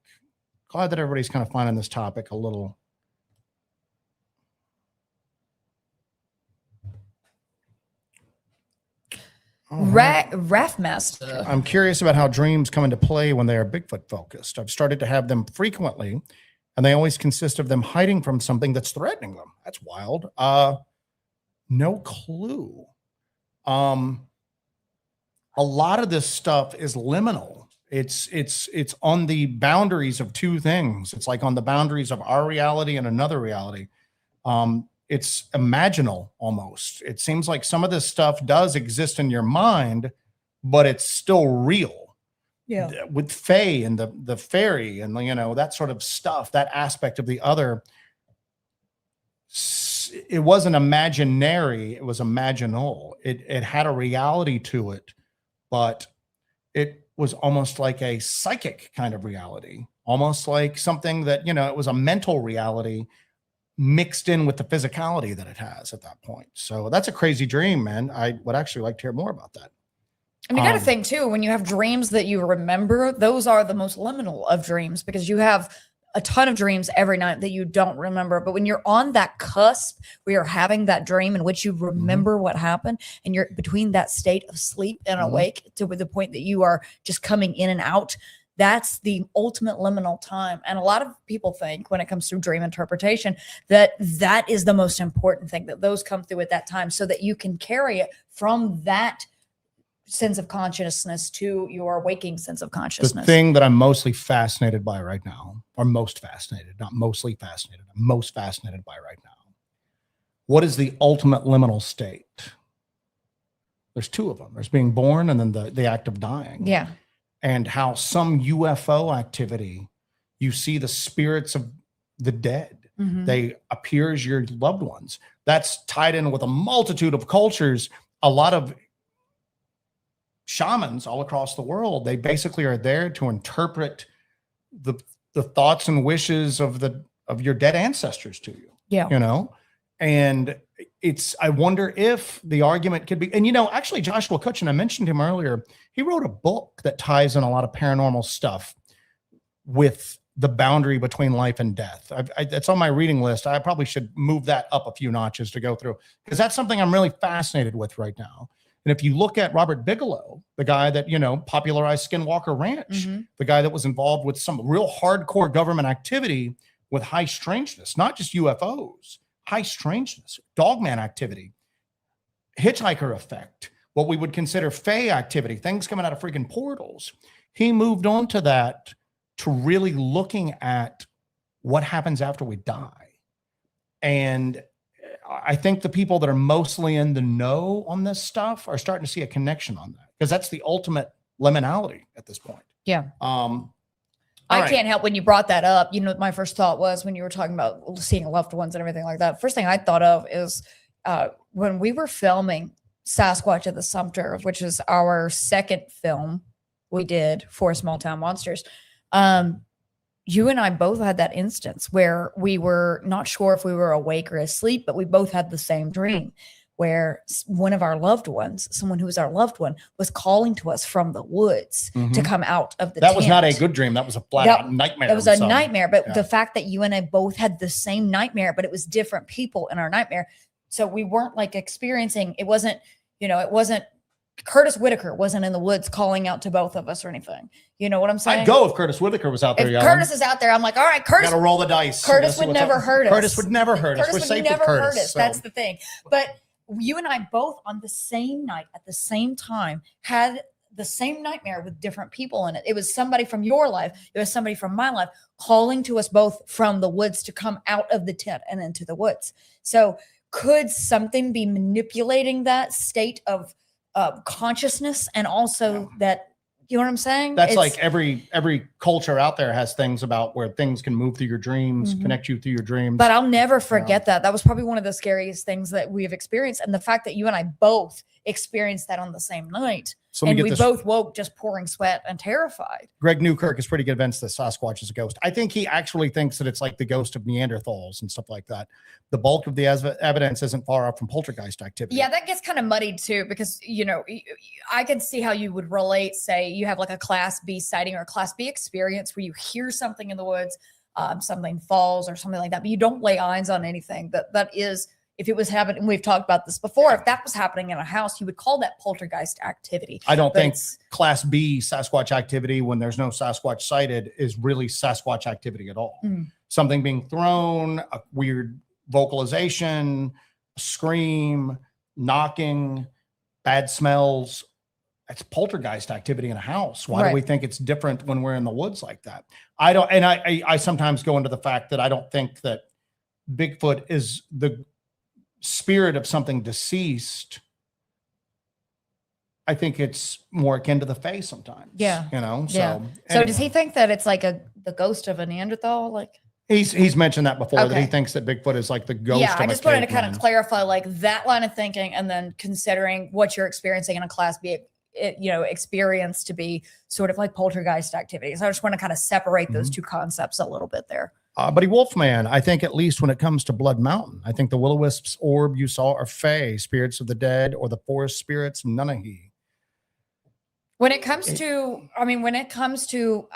Glad that everybody's kind of finding this topic a little. Raffmaster. I'm curious about how dreams come into play when they are Bigfoot focused. I've started to have them frequently, and they always consist of them hiding from something that's threatening them. That's wild. No clue. A lot of this stuff is liminal. It's on the boundaries of two things. It's like on the boundaries of our reality and another reality. It's imaginal almost. It seems like some of this stuff does exist in your mind, but it's still real. Yeah. With Fae and the fairy and, you know, that sort of stuff, that aspect of the other, it wasn't imaginary, it was imaginal. It had a reality to it, but it was almost like a psychic kind of reality, almost like something that, you know, it was a mental reality mixed in with the physicality that it has at that point. So that's a crazy dream, man. I would actually like to hear more about that. And you got to think too, when you have dreams that you remember, those are the most liminal of dreams because you have a ton of dreams every night that you don't remember. But when you're on that cusp where you're having that dream in which you remember what happened and you're between that state of sleep and awake to the point that you are just coming in and out, that's the ultimate liminal time. And a lot of people think when it comes to dream interpretation that that is the most important thing, that those come through at that time so that you can carry it from that sense of consciousness to your waking sense of consciousness. The thing that I'm mostly fascinated by right now, or most fascinated, not mostly fascinated, I'm most fascinated by right now. What is the ultimate liminal state? There's two of them. There's being born and then the act of dying. Yeah. And how some UFO activity, you see the spirits of the dead. They appear as your loved ones. That's tied in with a multitude of cultures. A lot of shamans all across the world, they basically are there to interpret the thoughts and wishes of your dead ancestors to you. Yeah. You know, and I wonder if the argument could be, and you know, actually Joshua Cutchin, I mentioned him earlier, he wrote a book that ties in a lot of paranormal stuff with the boundary between life and death. It's on my reading list. I probably should move that up a few notches to go through because that's something I'm really fascinated with right now. And if you look at Robert Bigelow, the guy that, you know, popularized Skinwalker Ranch, the guy that was involved with some real hardcore government activity with high strangeness, not just UFOs, high strangeness, Dogman activity, hitchhiker effect, what we would consider Fae activity, things coming out of freaking portals. He moved on to that, to really looking at what happens after we die. And I think the people that are mostly in the know on this stuff are starting to see a connection on that because that's the ultimate liminality at this point. Yeah. I can't help when you brought that up. You know, my first thought was when you were talking about seeing loved ones and everything like that. First thing I thought of is when we were filming Sasquatch at the Sumter, which is our second film we did for Small Town Monsters. You and I both had that instance where we were not sure if we were awake or asleep, but we both had the same dream where one of our loved ones, someone who was our loved one, was calling to us from the woods to come out of the That tent. was not a good dream. That was a flat out nightmare. It was a So, nightmare. But yeah. the fact that you and I both had the same nightmare, but it was different people in our nightmare. So we weren't like experiencing, it wasn't Curtis Whitaker wasn't in the woods calling out to both of us or anything. You know what I'm saying? I'd go if Curtis Whitaker was out there. If Curtis is out there, I'm like, all right, Curtis. Got to roll the dice. Curtis would never hurt us. Curtis would never hurt us. We're Curtis would safe never with Curtis. hurt us. So. That's the thing. But you and I both on the same night at the same time had the same nightmare with different people in it. It was somebody from your life. It was somebody from my life calling to us both from the woods to come out of the tent and into the woods. So could something be manipulating that state of consciousness and also that, you know what I'm saying? That's like every culture out there has things about where things can move through your dreams, connect you through your dreams. But I'll never forget that. That was probably one of the scariest things that we have experienced. And the fact that you and I both experienced that on the same night. So and we both woke just pouring sweat and terrified. Greg Newkirk is pretty convinced that Sasquatch is a ghost. I think he actually thinks that it's like the ghost of Neanderthals and stuff like that. The bulk of the evidence isn't far off from poltergeist activity. Yeah, that gets kind of muddied too, because, you know, I can see how you would relate, say you have like a class B sighting or a class B experience where you hear something in the woods, something falls or something like that, but you don't lay eyes on anything. That is, if it was happening, we've talked about this before, if that was happening in a house, you would call that poltergeist activity. I don't think class B Sasquatch activity, when there's no Sasquatch sighted, is really Sasquatch activity at all. Something being thrown, a weird vocalization, a scream, knocking, bad smells. It's poltergeist activity in a house. Why do we think it's different when we're in the woods like that? I don't, and I sometimes go into the fact that I don't think that Bigfoot is the spirit of something deceased. I think it's more akin to the fae sometimes. Yeah. You know, so. Yeah. So does he think that it's like the ghost of a Neanderthal? Like he's mentioned that before, that he thinks that Bigfoot is like the ghost of a I just wanted to kind of clarify like that line of thinking, and then considering what you're experiencing in a class B experience to be sort of like poltergeist activities. I just want to kind of separate those two concepts a little bit there. Buddy Wolfman, I think at least when it comes to Blood Mountain, I think the will-o-wisps orb you saw are fae, spirits of the dead, or the forest spirits of Nunahi. When it comes to,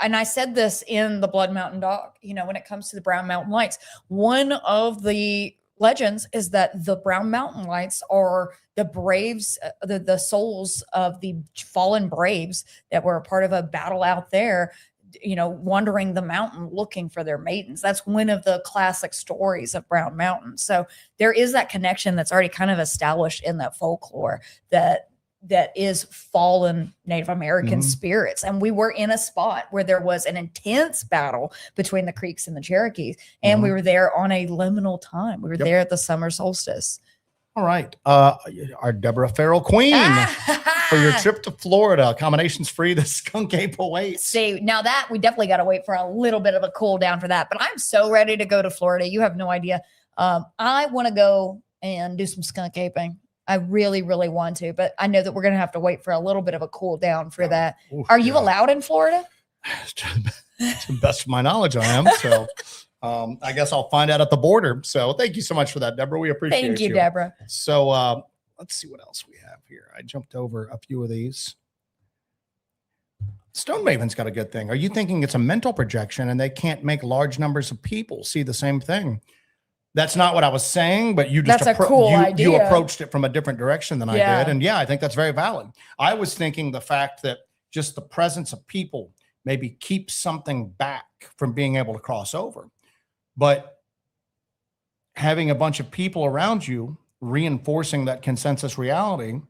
and I said this in the Blood Mountain doc, you know, when it comes to the Brown Mountain Lights, one of the legends is that the Brown Mountain Lights are the braves, the souls of the fallen braves that were a part of a battle out there, you know, wandering the mountain looking for their maidens. That's one of the classic stories of Brown Mountain. So there is that connection that's already kind of established in that folklore that is fallen Native American spirits. And we were in a spot where there was an intense battle between the Creeks and the Cherokees. And we were there on a liminal time. We were there at the summer solstice. All right. Our Deborah Farrell Queen for your trip to Florida. Accommodations free. The Skunk Ape awaits. See, now that we definitely got to wait for a little bit of a cool down for that. But I'm so ready to go to Florida. You have no idea. I want to go and do some skunk aping. I really, really want to, but I know that we're going to have to wait for a little bit of a cool down for that. Are you allowed in Florida? To the best of my knowledge, I am. So I guess I'll find out at the border. So thank you so much for that, Deborah. We appreciate it. Thank you, Deborah. So let's see what else we have here. I jumped over a few of these. Stone Maven's got a good thing. Are you thinking it's a mental projection and they can't make large numbers of people see the same thing? That's not what I was saying, but you just that's a cool idea. You approached it from a different direction than I did. And yeah, I think that's very valid. I was thinking the fact that just the presence of people maybe keeps something back from being able to cross over. But having a bunch of people around you reinforcing that consensus reality,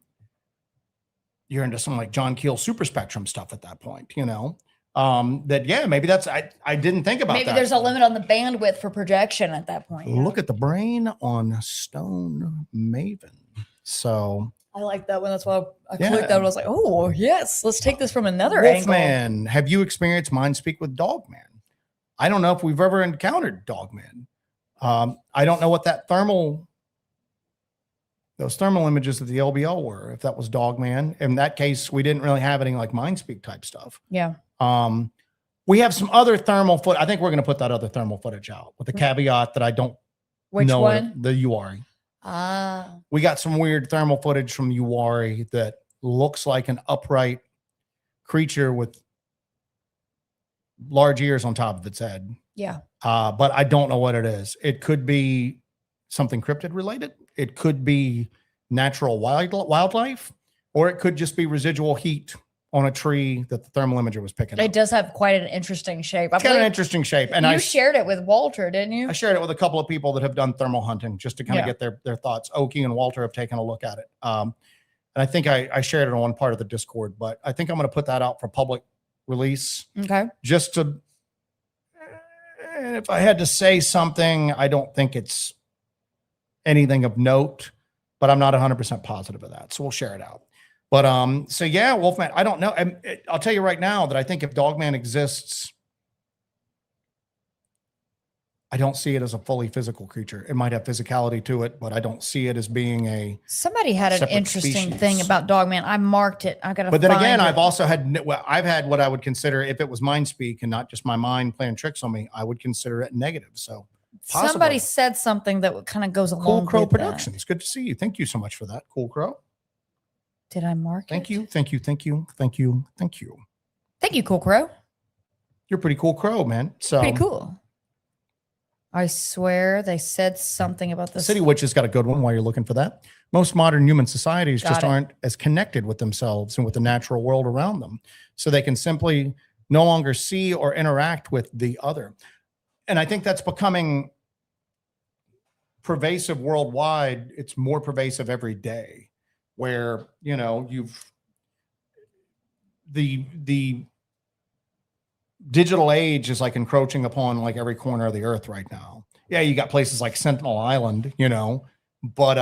you're into some like John Keel super spectrum stuff at that point, you know? Maybe that's, I didn't think about that. Maybe there's a limit on the bandwidth for projection at that point. Look at the brain on Stone Maven. So I like that one. That's why I clicked that. I was like, oh yes, let's take this from another Wolfman, angle. have you experienced mind speak with Dogman? I don't know if we've ever encountered Dogman. I don't know what those thermal images of the LBL were, if that was Dogman. In that case, we didn't really have any like mind speak type stuff. Yeah. We have some other thermal foot. I think we're going to put that other thermal footage out with the caveat that I don't Which know one? the URI. Ah, We got some weird thermal footage from Uwari that looks like an upright creature with large ears on top of its head. yeah. But I don't know what it is. It could be something cryptid related. It could be natural wildlife, or it could just be residual heat on a tree that the thermal imager was picking up. It does have quite an interesting shape. It's got an interesting shape. And you shared it with Walter, didn't you? I shared it with a couple of people that have done thermal hunting just to kind of Yeah. get their thoughts. Oki and Walter have taken a look at it. And I think I shared it on one part of the Discord, but I think I'm going to put that out for public release Okay. just to, if I had to say something, I don't think it's anything of note, but I'm not 100% positive of that. So we'll share it out. But so yeah, Wolfman, I don't know. I'll tell you right now that I think if Dogman exists, I don't see it as a fully physical creature. It might have physicality to it, but I don't see it as being a. Somebody had an separate interesting species. thing about Dogman. I marked it. I gotta. But then find again, it. I've also had I've had what I would consider, if it was mind speak and not just my mind playing tricks on me, I would consider it negative. So possibly. Somebody said something that kind of goes along. Cool Crow with that. Productions. Good to see you. Thank you so much for that. Cool Crow. Did I mark Thank it? you. Thank you. Thank you. Thank you. Thank you. Thank you, Cool Crow. You're pretty cool crow, man. So Pretty cool. I swear they said something about this. City Witch has got a good one while you're looking for that. Most modern human societies Got just it. aren't as connected with themselves and with the natural world around them. So they can simply no longer see or interact with the other. And I think that's becoming pervasive worldwide. It's more pervasive every day where, you know, the digital age is like encroaching upon like every corner of the earth right now. Yeah, you got places like Sentinel Island, you know, but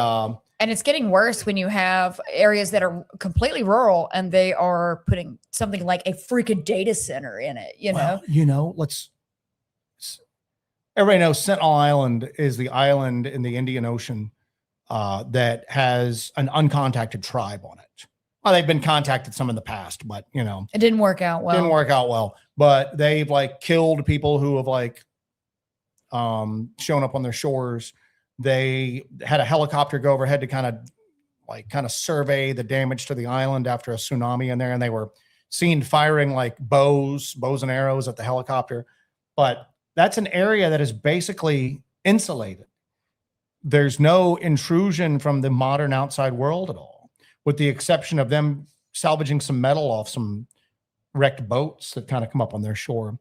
and it's getting worse when you have areas that are completely rural and they are putting something like a freaking data center in it, you know? Everybody knows Sentinel Island is the island in the Indian Ocean that has an uncontacted tribe on it. Well, they've been contacted some in the past, but you know, It didn't work out well. didn't work out well. But they've like killed people who have like shown up on their shores. They had a helicopter go overhead to kind of survey the damage to the island after a tsunami in there, and they were seen firing like bows and arrows at the helicopter. But that's an area that is basically insulated. There's no intrusion from the modern outside world at all, with the exception of them salvaging some metal off some wrecked boats that kind of come up on their shore.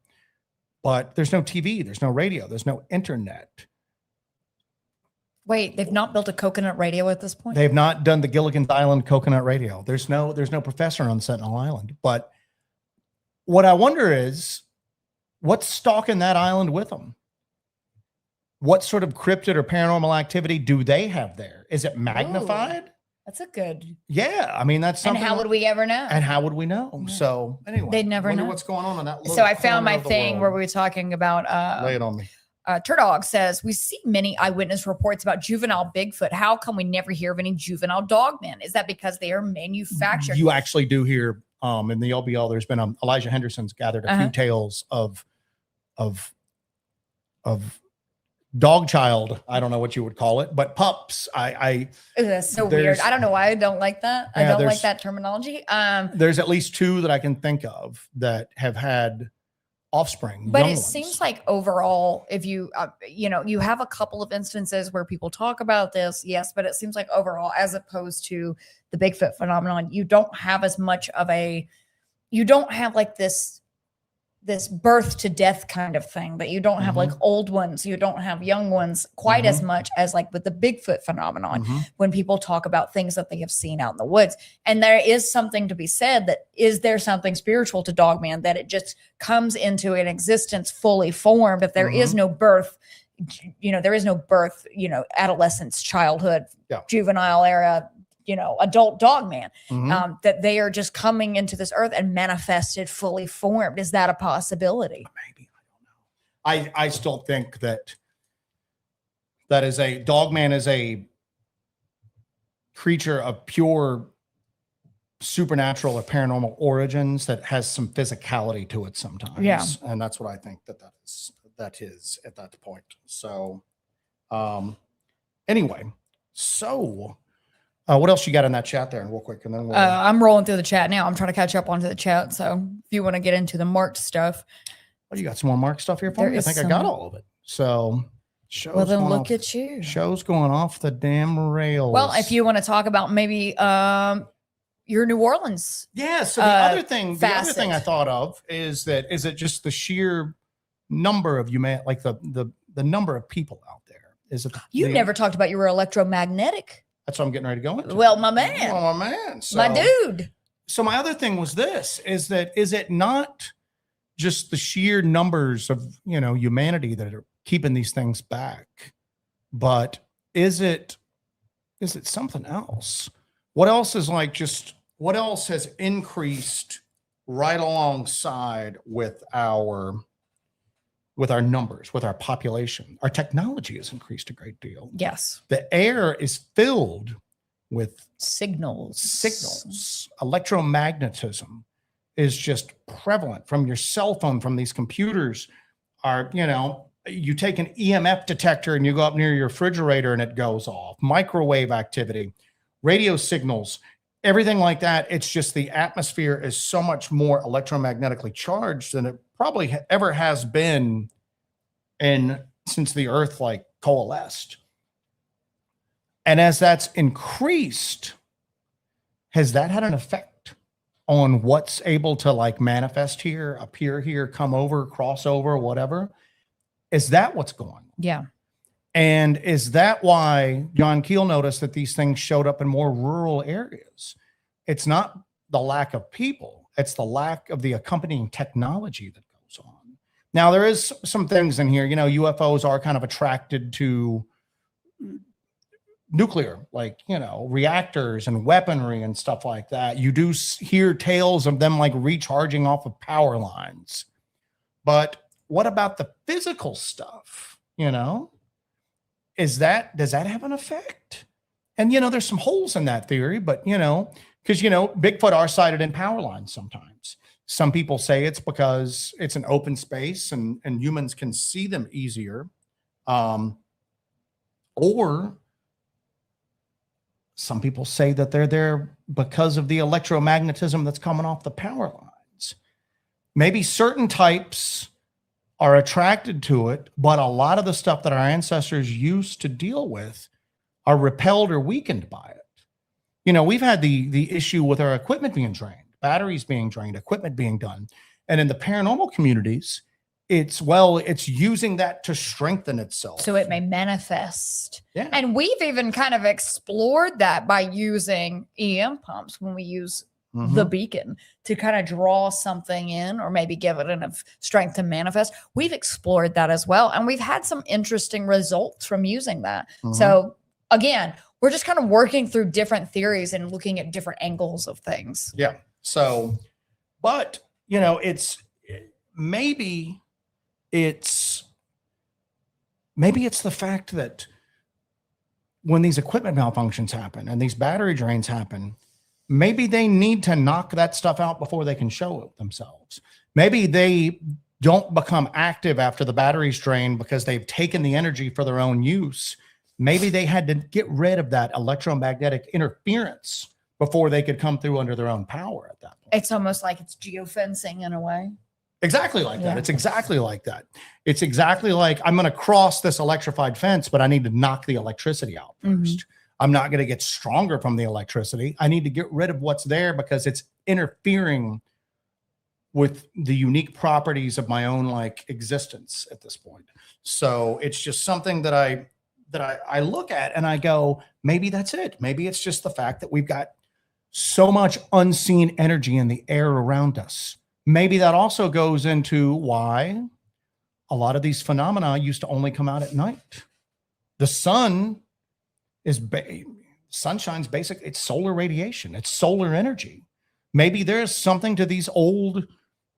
But there's no TV, there's no radio, there's no internet. Wait, they've not built a coconut radio at this point? They've not done the Gilligan's Island coconut radio. There's no professor on Sentinel Island. But what I wonder is, what's stalking that island with them? What sort of cryptid or paranormal activity do they have there? Is it magnified? That's a good. Yeah, I mean, that's And something. how would we ever know? And how would we know? Yeah. So anyway, They'd never wonder know. what's going on in that. So I little found corner my of the thing world. where we were talking about Lay it on me. Turdog says, we see many eyewitness reports about juvenile Bigfoot. How come we never hear of any juvenile Dogman? Is that because they are manufactured? You actually do hear in the LBL. There's been Elijah Henderson's gathered a few tales of dog child. I don't know what you would call it, but pups. Ugh, that's so there's- weird. I don't know why I don't like that. I Yeah, don't like there's- that terminology. There's at least two that I can think of that have had offspring. But young it ones. seems like overall, if you, you have a couple of instances where people talk about this, yes, but it seems like overall, as opposed to the Bigfoot phenomenon, you don't have as much of you don't have like this birth to death kind of thing, that you don't have like old ones, you don't have young ones quite as much as like with the Bigfoot phenomenon, when people talk about things that they have seen out in the woods. And there is something to be said that, is there something spiritual to Dogman, that it just comes into an existence fully formed? If there is no birth, there is no birth, adolescence, childhood, juvenile era, adult Dogman, that they are just coming into this earth and manifested fully formed. Is that a possibility? Maybe, I don't know. I still think that is a Dogman is a creature of pure supernatural or paranormal origins that has some physicality to it sometimes. Yeah. And that's what I think that is at that point. So anyway, So, what else you got in that chat there? Real quick, and then we'll. I'm rolling through the chat now. I'm trying to catch up onto the chat. So if you want to get into the marked stuff, Oh, you got some more Mark stuff here for There me? I is think I got some. all of it. So, shows well, then going look off, at you. shows going off the damn rails. Well, if you want to talk about maybe your New Orleans. yeah. So the other thing I facet. thought of is it just the sheer number of like the number of people out there? Is it You never talked about your electromagnetic. That's what I'm getting ready to go into. Well, my man. Well, my man. So, My dude. So my other thing was this: is it not just the sheer numbers of humanity that are keeping these things back, but is it something else? What else is what else has increased right alongside with our numbers, with our population? Our technology has increased a great deal. Yes. The air is filled with Signals. Electromagnetism is just prevalent from your cell phone, from these computers. You take an EMF detector and you go up near your refrigerator and it goes off. Microwave activity, radio signals, everything like that. It's just the atmosphere is so much more electromagnetically charged than it probably ever has been since the earth coalesced. And as that's increased, has that had an effect on what's able to manifest here, appear here, come over, cross over, whatever? Is that what's going on? Yeah. And is that why John Keel noticed that these things showed up in more rural areas? It's not the lack of people, it's the lack of the accompanying technology that goes on. Now, there is some things in here, UFOs are kind of attracted to nuclear, reactors and weaponry and stuff like that. You do hear tales of them recharging off of power lines. But what about the physical stuff? Does that have an effect? And there's some holes in that theory, but because Bigfoot are sighted in power lines sometimes. Some people say it's because it's an open space and humans can see them easier. Or some people say that they're there because of the electromagnetism that's coming off the power lines. Maybe certain types are attracted to it, but a lot of the stuff that our ancestors used to deal with are repelled or weakened by it. We've had the issue with our equipment being drained, batteries being drained, equipment being done. And in the paranormal communities, it's using that to strengthen itself. So it may manifest. Yeah. And we've even kind of explored that by using EM pumps when we use the beacon to kind of draw something in or maybe give it enough strength to manifest. We've explored that as well. And we've had some interesting results from using that. So again, we're just kind of working through different theories and looking at different angles of things. Yeah. So, but maybe it's the fact that when these equipment malfunctions happen and these battery drains happen, maybe they need to knock that stuff out before they can show it themselves. Maybe they don't become active after the battery's drained because they've taken the energy for their own use. Maybe they had to get rid of that electromagnetic interference before they could come through under their own power at that point. It's almost like it's geofencing in a way. Exactly like that. It's exactly like that. It's exactly like I'm going to cross this electrified fence, but I need to knock the electricity out first. I'm not going to get stronger from the electricity. I need to get rid of what's there because it's interfering with the unique properties of my own existence at this point. So it's just something that I look at and I go, maybe that's it. Maybe it's just the fact that we've got so much unseen energy in the air around us. Maybe that also goes into why a lot of these phenomena used to only come out at night. The sun sunshine's basic. It's solar radiation. It's solar energy. Maybe there's something to these old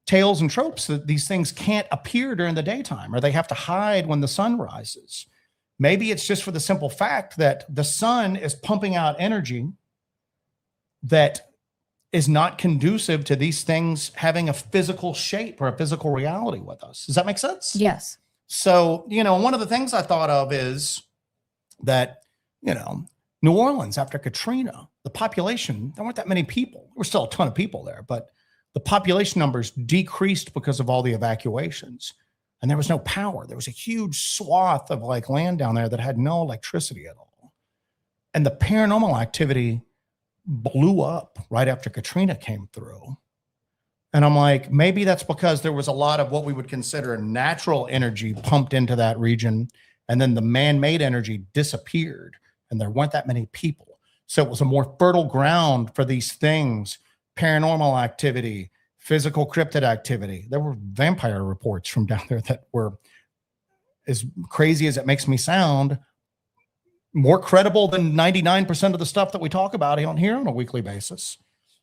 tales and tropes that these things can't appear during the daytime or they have to hide when the sun rises. Maybe it's just for the simple fact that the sun is pumping out energy that is not conducive to these things having a physical shape or a physical reality with us. Does that make sense? Yes. So, one of the things I thought of is that, New Orleans after Katrina, the population, there weren't that many people. There were still a ton of people there, but the population numbers decreased because of all the evacuations. And there was no power. There was a huge swath of like land down there that had no electricity at all. And the paranormal activity blew up right after Katrina came through. And I'm like, maybe that's because there was a lot of what we would consider natural energy pumped into that region. And then the man-made energy disappeared and there weren't that many people. So it was a more fertile ground for these things, paranormal activity, physical cryptid activity. There were vampire reports from down there that were, as crazy as it makes me sound, more credible than 99% of the stuff that we talk about on here on a weekly basis.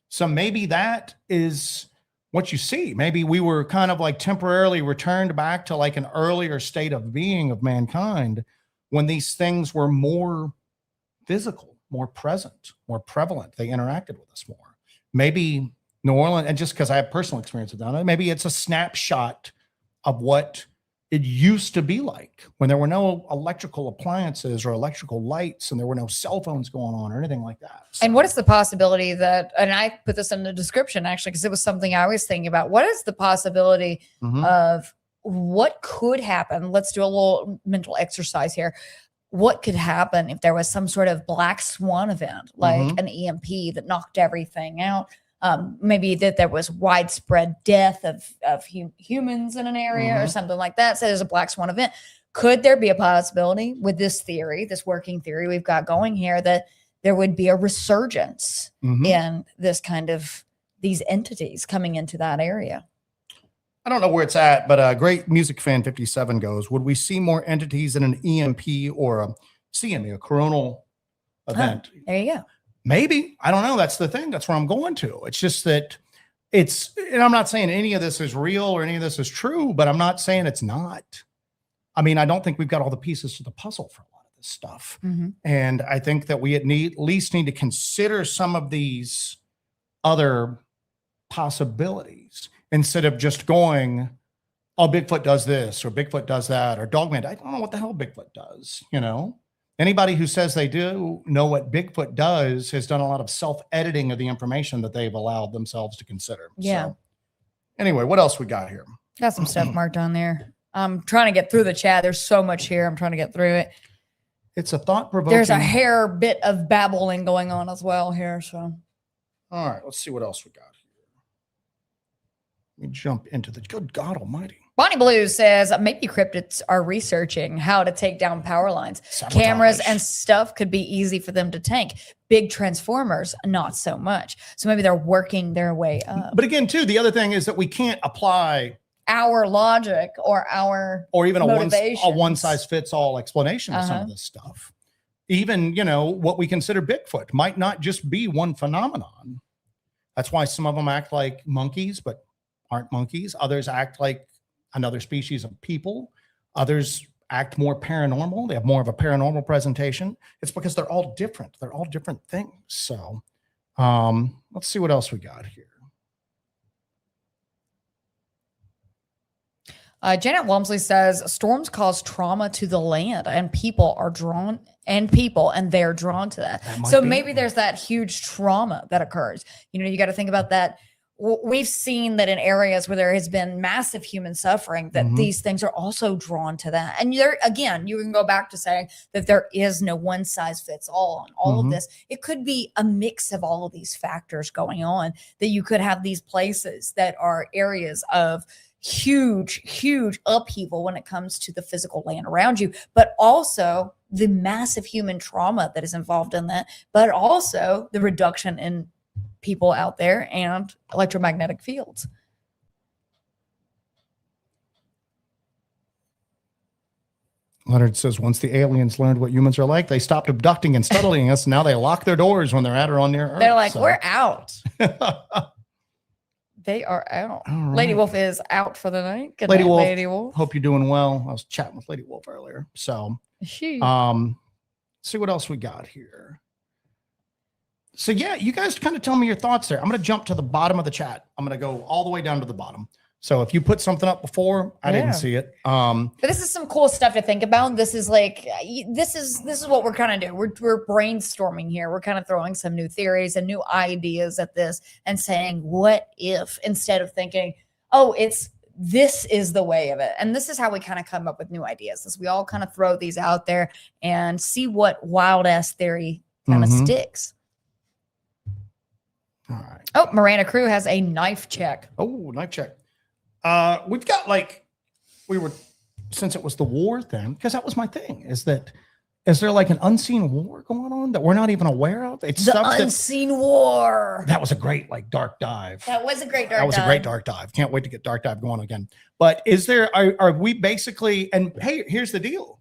So maybe that is what you see. Maybe we were kind of like temporarily returned back to like an earlier state of being of mankind when these things were more physical, more present, more prevalent. They interacted with us more. Maybe New Orleans, and just because I have personal experience with that, maybe it's a snapshot of what it used to be like when there were no electrical appliances or electrical lights and there were no cell phones going on or anything like that. So, And what is the possibility that, and I put this in the description actually, because it was something I was thinking about. What is the possibility of what could happen? Let's do a little mental exercise here. What could happen if there was some sort of black swan event, like an EMP that knocked everything out? Maybe that there was widespread death of humans in an area or something like that. So there's a black swan event. Could there be a possibility with this theory, this working theory we've got going here, that there would be a resurgence in this kind of these entities coming into that area? I don't know where it's at, but Great Music Fan 57 goes, would we see more entities in an EMP or a CME, a coronal event? There you go. Maybe. I don't know. That's the thing. That's where I'm going to. It's just that and I'm not saying any of this is real or any of this is true, but I'm not saying it's not. I mean, I don't think we've got all the pieces to the puzzle for a lot of this stuff. And I think that we at least need to consider some of these other possibilities instead of just going, oh, Bigfoot does this or Bigfoot does that or Dogman. I don't know what the hell Bigfoot does, you know? Anybody who says they do know what Bigfoot does has done a lot of self-editing of the information that they've allowed themselves to consider. Yeah. So, anyway, what else we got here? Got some stuff marked on there. I'm trying to get through the chat. There's so much here. I'm trying to get through it. It's a thought-provoking. There's a hair bit of babbling going on as well here. So, all right, let's see what else we got here. Let me jump into the good God Almighty. Bonnie Blue says maybe cryptids are researching how to take down power lines. Sabotage. Cameras and stuff could be easy for them to tank. Big transformers, not so much. So maybe they're working their way up. But again, too, the other thing is that we can't apply Our logic or even a motivations. one-size-fits-all explanation of some of this stuff. Even, you know, what we consider Bigfoot might not just be one phenomenon. That's why some of them act like monkeys, but aren't monkeys. Others act like another species of people. Others act more paranormal. They have more of a paranormal presentation. It's because they're all different. They're all different things. So let's see what else we got here. Janet Walmsley says storms cause trauma to the land and people are drawn and they're drawn to that. So maybe there's that huge trauma that occurs. You know, you got to think about that. We've seen that in areas where there has been massive human suffering, that these things are also drawn to that. And there, again, you can go back to saying that there is no one size fits all on all of this. It could be a mix of all of these factors going on, that you could have these places that are areas of huge upheaval when it comes to the physical land around you, but also the massive human trauma that is involved in that, but also the reduction in people out there and electromagnetic fields. Leonard says, once the aliens learned what humans are like, they stopped abducting and studying us. Now they lock their doors when they're at or on near Earth. They're like, we're out. They are out. Right. Lady Wolf is out for the night. Good Lady night, Wolf. Lady Wolf. Hope you're doing well. I was chatting with Lady Wolf earlier. So, see what else we got here. So yeah, you guys kind of tell me your thoughts there. I'm going to jump to the bottom of the chat. I'm going to go all the way down to the bottom. So if you put something up before, I Yeah. didn't see it. But this is some cool stuff to think about. This is like this is what we're kind of doing. We're brainstorming here. We're kind of throwing some new theories and new ideas at this and saying, what if, instead of thinking, oh, this is the way of it. And this is how we kind of come up with new ideas. Is we all kind of throw these out there and see what wild ass theory kind of Mhm. sticks. All right. Oh, Miranda Crew has a knife check. Oh, knife check. We've got since it was the war thing, because that was my thing, is there like an unseen war going on that we're not even aware of? It's The stuff unseen war. that was a great like dark dive. That was a great dark That was a great dark dive. Can't wait to get dark dive going again. But are we basically, and hey, here's the deal.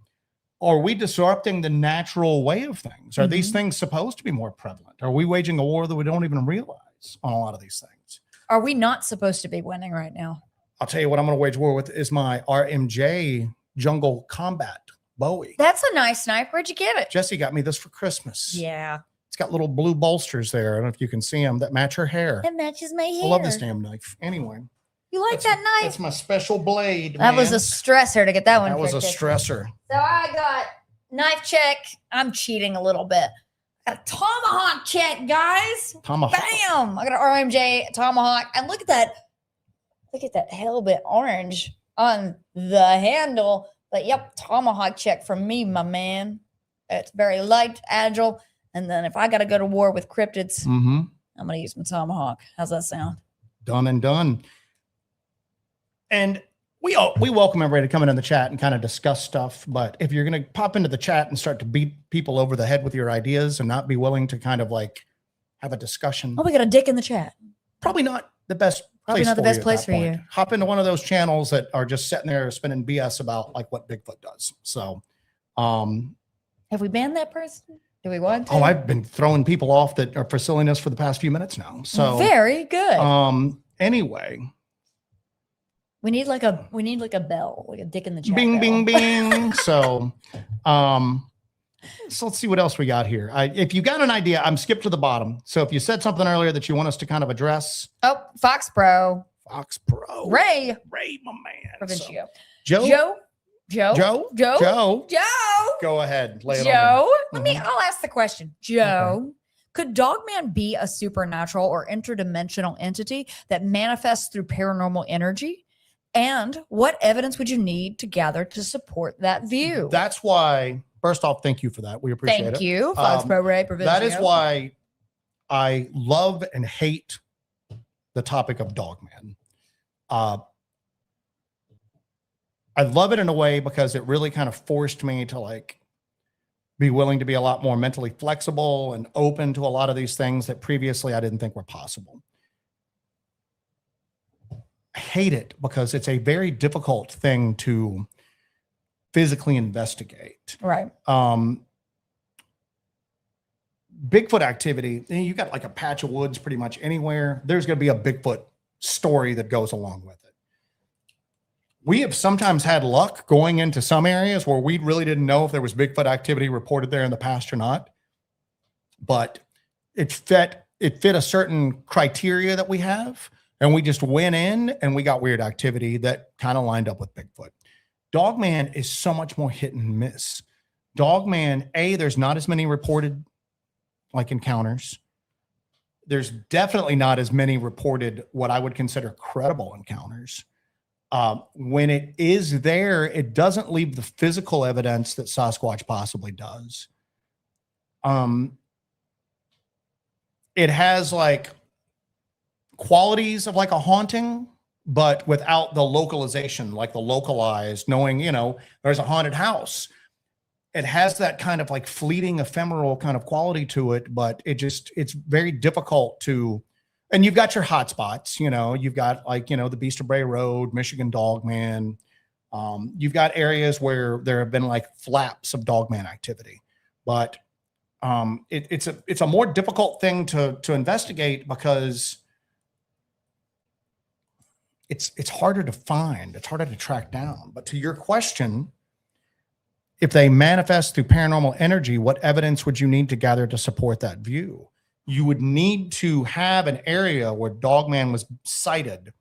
Are we disrupting the natural way of things? Are these things supposed to be more prevalent? Are we waging a war that we don't even realize on a lot of these things? Are we not supposed to be winning right now? I'll tell you what I'm going to wage war with is my RMJ Jungle Combat Bowie. That's a nice knife. Where'd you get it? Jesse got me this for Christmas. Yeah. It's got little blue bolsters there. I don't know if you can see them that match her hair. It matches my hair. I love this damn knife. Anyway, You like that knife? that's my special blade. That was a man. stressor to get that one. That was a picked. stressor. So I got knife check. I'm cheating a little bit. I got a tomahawk check, guys. Tomahawk. Bam! I got an RMJ tomahawk. And look at that. Look at that Hellbent orange on the handle. But yep, tomahawk check from me, my man. It's very light, agile. And then if I got to go to war with cryptids, Mm-hmm. I'm going to use my tomahawk. How's that sound? Done and done. And we welcome everybody to come in the chat and kind of discuss stuff. But if you're going to pop into the chat and start to beat people over the head with your ideas and not be willing to kind of like have a discussion, Oh, we got a dick in the chat. probably not the best. Probably not the best at place that for point. you. Hop into one of those channels that are just sitting there spinning BS about like what Bigfoot does. So, Have we banned that person? Do we want to? oh, I've been throwing people off that are for silliness for the past few minutes now. So, very good. anyway, we need like a bell, like a dick in the chat. bing, bell. bing, bing. So, so let's see what else we got here. If you got an idea, I'm skipped to the bottom. So if you said something earlier that you want us to kind of address, Oh, Fox Pro. Fox Pro, Ray. my man. Provincia. So, Joe. Joe, Joe. go ahead. Lay it on me. Joe. Mhm. I'll ask the question. Joe, could Dogman be a supernatural or interdimensional entity that manifests through paranormal energy? And what evidence would you need to gather to support that view? That's why, first off, thank you for that. We appreciate it. Thank you, Fox Pro Ray Provincia. That is why I love and hate the topic of Dogman. I love it in a way because it really kind of forced me to like be willing to be a lot more mentally flexible and open to a lot of these things that previously I didn't think were possible. I hate it because it's a very difficult thing to physically investigate. Right. Bigfoot activity, you got like a patch of woods pretty much anywhere. There's going to be a Bigfoot story that goes along with it. We have sometimes had luck going into some areas where we really didn't know if there was Bigfoot activity reported there in the past or not. But it fit a certain criteria that we have. And we just went in and we got weird activity that kind of lined up with Bigfoot. Dogman is so much more hit and miss. Dogman, there's not as many reported like encounters. There's definitely not as many reported what I would consider credible encounters. When it is there, it doesn't leave the physical evidence that Sasquatch possibly does. It has like qualities of like a haunting, but without the localization, like the localized, knowing, there's a haunted house. It has that kind of like fleeting, ephemeral kind of quality to it, but it's very difficult to, and you've got your hot spots, you've got like, the Beast of Bray Road, Michigan Dogman. You've got areas where there have been like flaps of Dogman activity, but it's a more difficult thing to investigate because it's harder to find, it's harder to track down. But to your question, if they manifest through paranormal energy, what evidence would you need to gather to support that view? You would need to have an area where Dogman was sighted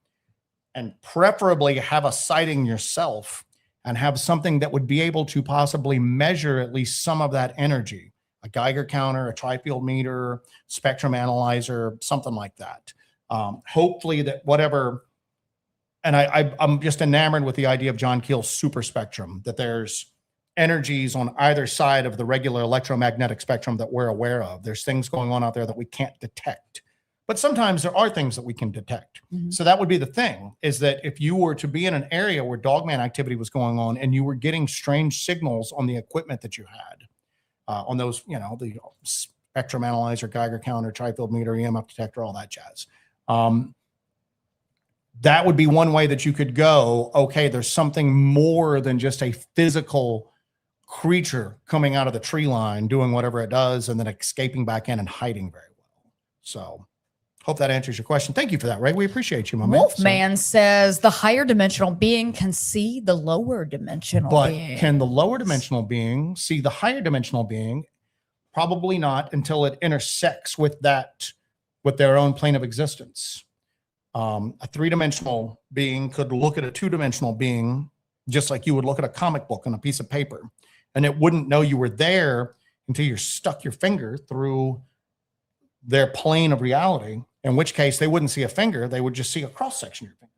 and preferably have a sighting yourself and have something that would be able to possibly measure at least some of that energy, a Geiger counter, a tri-field meter, spectrum analyzer, something like that. Hopefully that whatever, and I'm just enamored with the idea of John Keel's super spectrum, that there's energies on either side of the regular electromagnetic spectrum that we're aware of. There's things going on out there that we can't detect. But sometimes there are things that we can detect. Mhm. So that would be the thing, is that if you were to be in an area where Dogman activity was going on and you were getting strange signals on the equipment that you had, on those, you know, the spectrum analyzer, Geiger counter, tri-field meter, EMF detector, all that jazz. That would be one way that you could go, okay, there's something more than just a physical creature coming out of the tree line, doing whatever it does, and then escaping back in and hiding very well. So hope that answers your question. Thank you for that, Ray. We appreciate you, my man. Wolfman says the higher dimensional being can see the lower dimensional But being. can the lower dimensional being see the higher dimensional being? Probably not until it intersects with that, with their own plane of existence. A three-dimensional being could look at a two-dimensional being just like you would look at a comic book on a piece of paper, and it wouldn't know you were there until you stuck your finger through their plane of reality, in which case they wouldn't see a finger, they would just see a cross-section of your finger.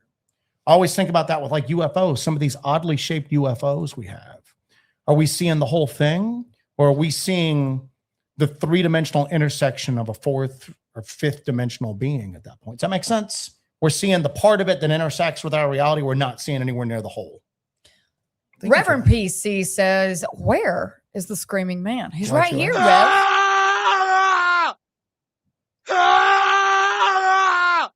I always think about that with like UFOs, some of these oddly shaped UFOs we have. Are we seeing the whole thing, or are we seeing the three-dimensional intersection of a fourth or fifth dimensional being at that point? Does that make sense? We're seeing the part of it that intersects with our reality. We're not seeing anywhere near the whole. Reverend PC says, where is the screaming man? He's right here, Rev. Ah! Ah!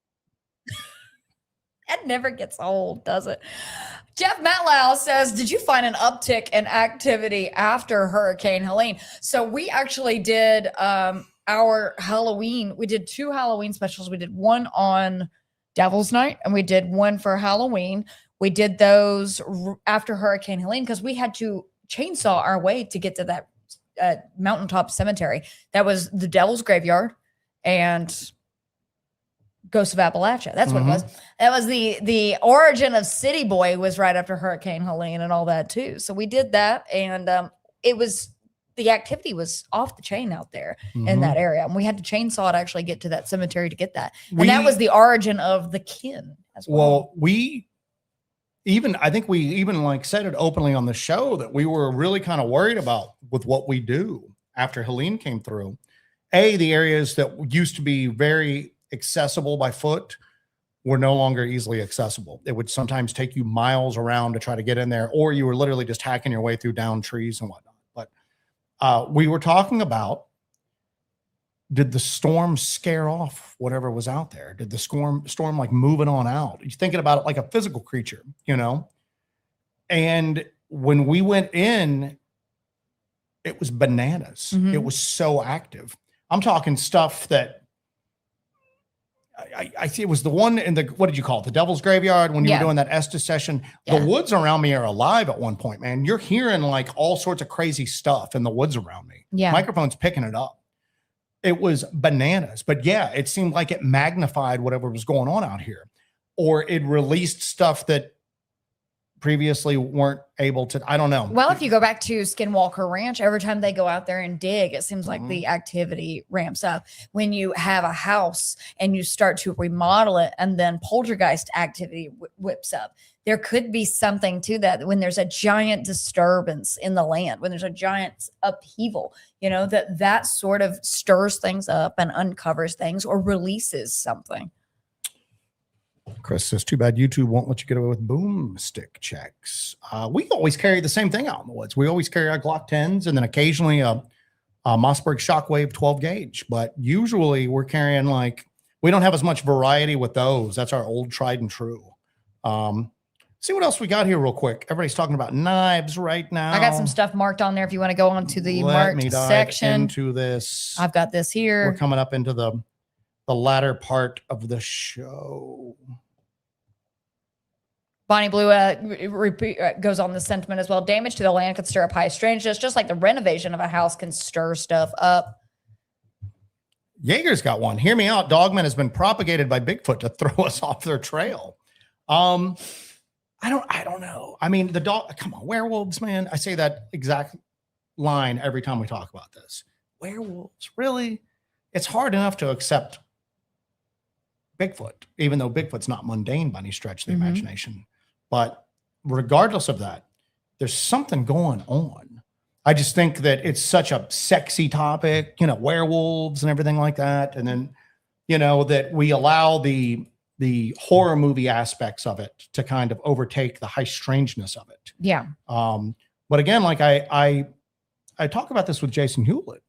That never gets old, does it? Jeff Matlow says, did you find an uptick in activity after Hurricane Helene? So we actually did our Halloween. We did 2 Halloween specials. We did one on Devil's Night and we did one for Halloween. We did those after Hurricane Helene because we had to chainsaw our way to get to that mountaintop cemetery. That was the Devil's Graveyard and Ghost of Appalachia. That's what it was. That was the origin of City Boy was right after Hurricane Helene and all that too. So we did that, and it was, the activity was off the chain out there in that area, and we had to chainsaw to actually get to that cemetery to get that. And that was the origin of the kin as well. Well, I think we even like said it openly on the show that we were really kind of worried about with what we do after Helene came through. The areas that used to be very accessible by foot were no longer easily accessible. It would sometimes take you miles around to try to get in there, or you were literally just hacking your way through down trees and whatnot. But we were talking about, did the storm scare off whatever was out there? Did the storm like move it on out? You're thinking about it like a physical creature, you know? And when we went in, it was bananas. It was so active. I'm talking stuff that I see. It was the one in the, what did you call it? The Devil's Graveyard when you were doing that Estes session. The woods around me are alive at one point, man. You're hearing like all sorts of crazy stuff in the woods around me. Microphone's picking it up. It was bananas. But yeah, it seemed like it magnified whatever was going on out here, or it released stuff that previously weren't able to. I don't know. Well, if you go back to Skinwalker Ranch, every time they go out there and dig, it seems like the activity ramps up. When you have a house and you start to remodel it and then poltergeist activity whips up, there could be something to that when there's a giant disturbance in the land, when there's a giant upheaval, you know, that sort of stirs things up and uncovers things or releases something. Chris says, too bad YouTube won't let you get away with boomstick checks. We always carry the same thing out in the woods. We always carry our Glock 10s and then occasionally a Mossberg Shockwave 12 gauge. But usually we're carrying like, we don't have as much variety with those. That's our old tried and true. See what else we got here real quick. Everybody's talking about knives right now. I got some stuff marked on there if you want to go on to the Let me marked dive section. into this. I've got this here. We're coming up into the latter part of the show. Bonnie Blue goes on the sentiment as well. Damage to the land could stir up high strangeness, just like the renovation of a house can stir stuff up. Jaeger's got one. Hear me out. Dogman has been propagated by Bigfoot to throw us off their trail. I don't know. I mean, the dog, come on, werewolves, man. I say that exact line every time we talk about this. Werewolves, really? It's hard enough to accept Bigfoot, even though Bigfoot's not mundane by any stretch of the imagination. But regardless of that, there's something going on. I just think that it's such a sexy topic, you know, werewolves and everything like that. And then, you know, that we allow the horror movie aspects of it to kind of overtake the high strangeness of it. Yeah. But again, like I talk about this with Jason Hewlett.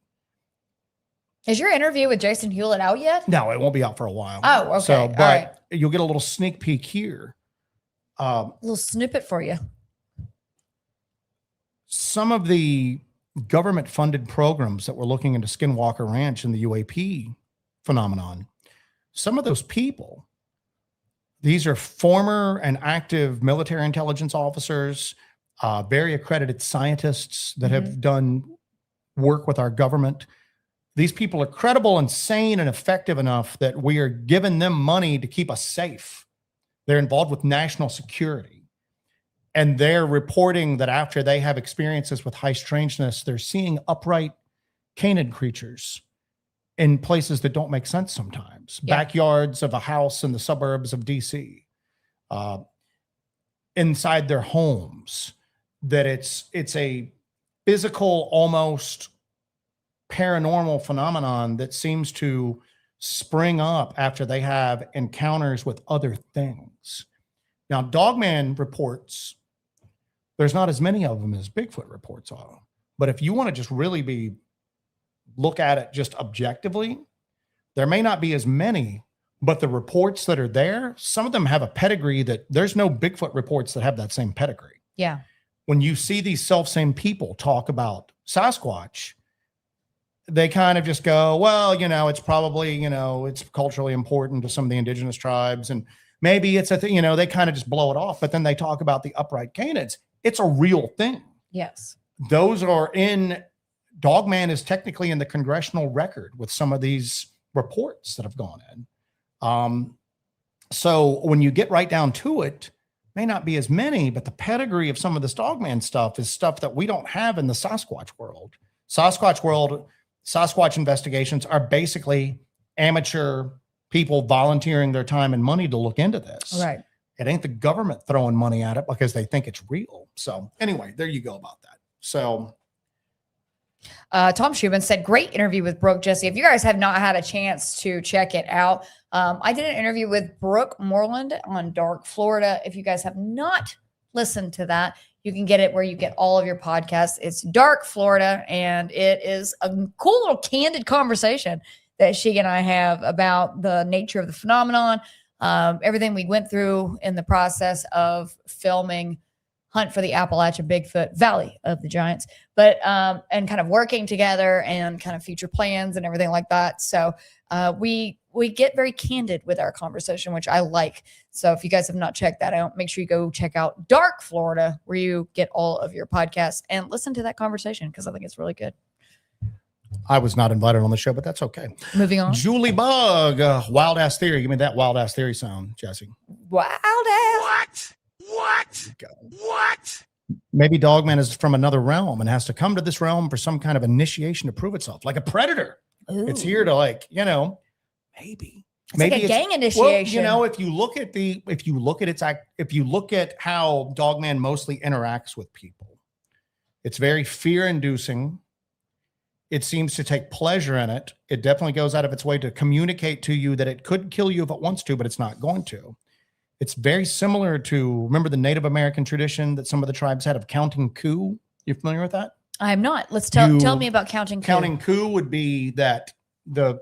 Is your interview with Jason Hewlett out yet? No, it won't be out for a while. Oh, okay. So, All but right. you'll get a little sneak peek here. A little snippet for you. Some of the government funded programs that were looking into Skinwalker Ranch and the UAP phenomenon, some of those people, these are former and active military intelligence officers, very accredited scientists that have done work with our government. These people are credible and sane and effective enough that we are giving them money to keep us safe. They're involved with national security. And they're reporting that after they have experiences with high strangeness, they're seeing upright canid creatures in places that don't make sense sometimes. Yeah. Backyards of a house in the suburbs of DC, inside their homes, that it's a physical, almost paranormal phenomenon that seems to spring up after they have encounters with other things. Now, Dogman reports, there's not as many of them as Bigfoot reports are. But if you want to just really look at it just objectively, there may not be as many, but the reports that are there, some of them have a pedigree that there's no Bigfoot reports that have that same pedigree. Yeah. When you see these self-same people talk about Sasquatch, they kind of just go, well, you know, it's probably, you know, it's culturally important to some of the indigenous tribes. And maybe it's a thing, you know, they kind of just blow it off. But then they talk about the upright canids. It's a real thing. Yes. Those are in, Dogman is technically in the congressional record with some of these reports that have gone in. So when you get right down to it, may not be as many, but the pedigree of some of this Dogman stuff is stuff that we don't have in the Sasquatch world. Sasquatch investigations are basically amateur people volunteering their time and money to look into this. Right. It ain't the government throwing money at it because they think it's real. So anyway, there you go about that. So Tom Schubin said, great interview with Brooke Jesse. If you guys have not had a chance to check it out, I did an interview with Brooke Moreland on Dark Florida. If you guys have not listened to that, you can get it where you get all of your podcasts. It's Dark Florida, and it is a cool little candid conversation that she and I have about the nature of the phenomenon, everything we went through in the process of filming Hunt for the Appalachian Bigfoot, Valley of the Giants, but and kind of working together and kind of future plans and everything like that. So we get very candid with our conversation, which I like. So if you guys have not checked that out, make sure you go check out Dark Florida, where you get all of your podcasts, and listen to that conversation because I think it's really good. I was not invited on the show, but that's okay. Moving on. Julie Bug, wild ass theory. Give me that wild ass theory sound, Jesse. Wild ass. What? Maybe Dogman is from another realm and has to come to this realm for some kind of initiation to prove itself, like a predator. Ooh. It's here to, like, you know, maybe It's like a gang initiation. Well, you know, if you look at how Dogman mostly interacts with people, it's very fear-inducing. It seems to take pleasure in it. It definitely goes out of its way to communicate to you that it could kill you if it wants to, but it's not going to. It's very similar to, remember the Native American tradition that some of the tribes had of counting coup? You familiar with that? I'm not. Let's tell me about counting coup. Counting coup would be that you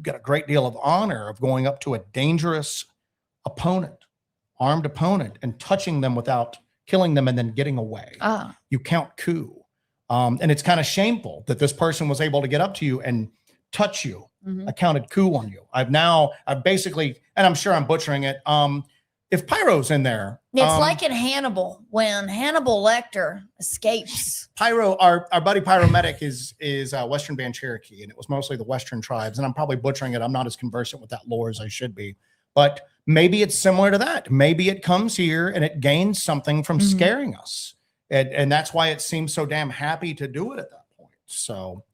got a great deal of honor of going up to a dangerous opponent, armed opponent, and touching them without killing them and then getting away. You count coup. And it's kind of shameful that this person was able to get up to you and touch you. I counted coup on you. I've basically, and I'm sure I'm butchering it. If Pyro's in there. It's like in Hannibal, when Hannibal Lecter escapes. Pyro, our buddy Pyromedic is Western Band Cherokee, and it was mostly the Western tribes. And I'm probably butchering it. I'm not as conversant with that lore as I should be. But maybe it's similar to that. Maybe it comes here and it gains something from scaring us. And that's why it seems so damn happy to do it at that point. So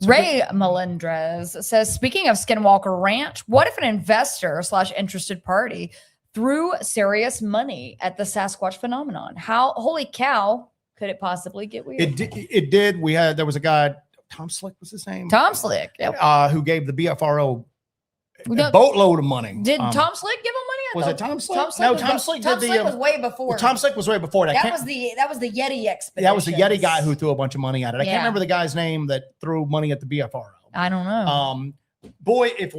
Ray Melendrez says, speaking of Skinwalker Ranch, what if an investor / interested party threw serious money at the Sasquatch phenomenon? How, holy cow, could it possibly get weird? It did. There was a guy, Tom Slick was his name. Tom Slick. Yep. Who gave the BFRO a boatload of money. Did Tom Slick give him money? Was it Tom Slick? Tom Slick Tom Slick was way before. Tom Slick was way before that. That was the Yeti expedition. That was the Yeti guy who threw a bunch of money at it. I Yeah. can't remember the guy's name that threw money at the BFRO. I don't know. Boy, if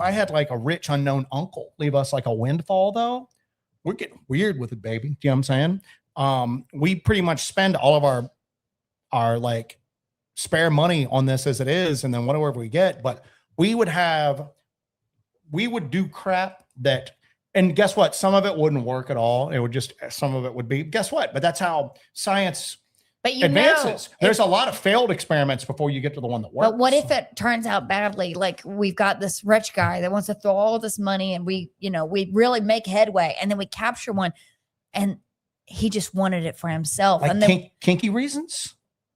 I had like a rich unknown uncle leave us like a windfall, though, we're getting weird with it, baby. Do you know what I'm saying? We pretty much spend all of our like spare money on this as it is, and then whatever we get. But we would do crap that, and guess what? Some of it wouldn't work at all. It would just, some of it would be, guess what? But that's how science advances. There's a lot of failed experiments before you get to the one that works. But what if it turns out badly? Like we've got this rich guy that wants to throw all this money and we really make headway and then we capture one and he just wanted it for himself. Like and then kinky reasons?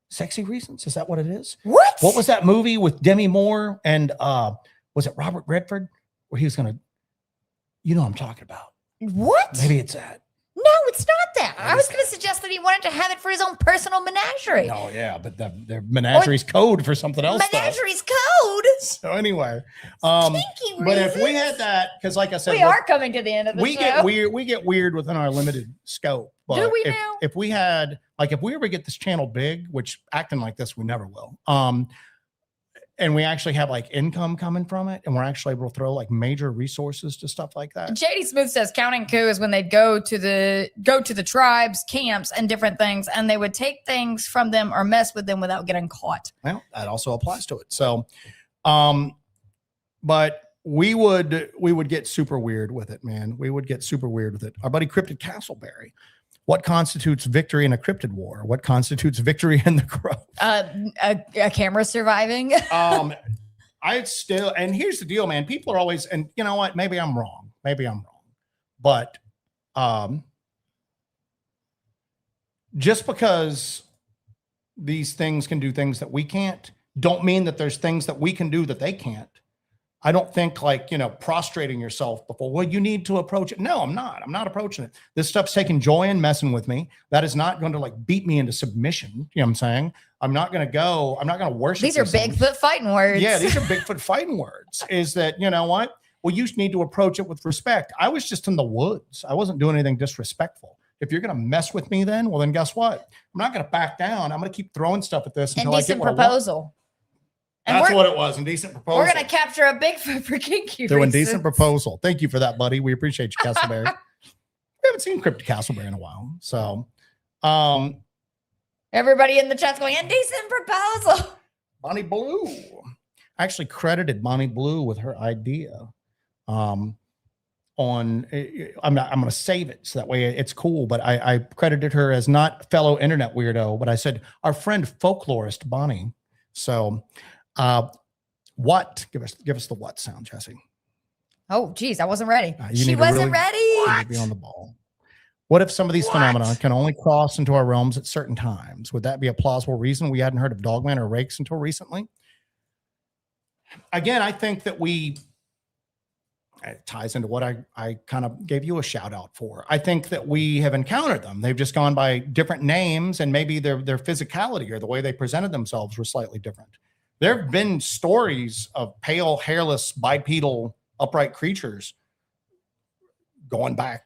Sexy reasons? Is that what it is? What was that movie with Demi Moore and was it Robert Redford where he was going to, you know what I'm talking about. What? Maybe it's that. No, it's not that. I was going to suggest that he wanted to have it for his own personal menagerie. Oh yeah, but their menagerie's code for something else. Menagerie's code. So anyway, Kinky but if we reasons. had that, because like I said, We are coming to the end of the show. we get weird within our limited scope. But Do we if, now? If we had, like, if we ever get this channel big, which acting like this we never will, and we actually have like income coming from it, and we're actually able to throw like major resources to stuff like that. JD Smooth says counting coup is when they'd go to the tribes, camps, and different things, and they would take things from them or mess with them without getting caught. Well, that also applies to it. So, but we would get super weird with it, man. We would get super weird with it. Our buddy Cryptid Castleberry. What constitutes victory in a cryptid war? What constitutes victory in the Grove? A camera surviving. I'd still, and here's the deal, man. People are always, and you know what? Maybe I'm wrong. But just because these things can do things that we can't, don't mean that there's things that we can do that they can't. I don't think like, prostrating yourself before, well, you need to approach it. No, I'm not approaching it. This stuff's taking joy in messing with me. That is not going to like beat me into submission. You know what I'm saying? I'm not going to worship. These are Bigfoot fighting words. Yeah, these are Bigfoot fighting words. Is that, you know what? Well, you need to approach it with respect. I was just in the woods. I wasn't doing anything disrespectful. If you're going to mess with me then, well, then guess what? I'm not going to back down. I'm going to keep throwing stuff at this until I get what I want. Proposal. That's what it was. Indecent proposal. We're going to capture a Bigfoot for kinky Through reasons. Indecent proposal. Thank you for that, buddy. We appreciate you, Castleberry. We haven't seen Cryptid Castleberry in a while. So, everybody in the chat's going, indecent proposal. Bonnie Blue. I actually credited Bonnie Blue with her idea. I'm going to save it so that way it's cool. But I credited her as not fellow internet weirdo, but I said our friend folklorist Bonnie. So, what? Give us the what sound, Jesse. Oh, geez, I wasn't ready. You She need to wasn't really- ready. You need to be on the ball. What if some of these phenomena can only cross into our realms at certain times? Would that be a plausible reason we hadn't heard of Dogman or rakes until recently? Again, I think that it ties into what I kind of gave you a shout out for. I think that we have encountered them. They've just gone by different names, and maybe their physicality or the way they presented themselves were slightly different. There have been stories of pale, hairless, bipedal, upright creatures going back,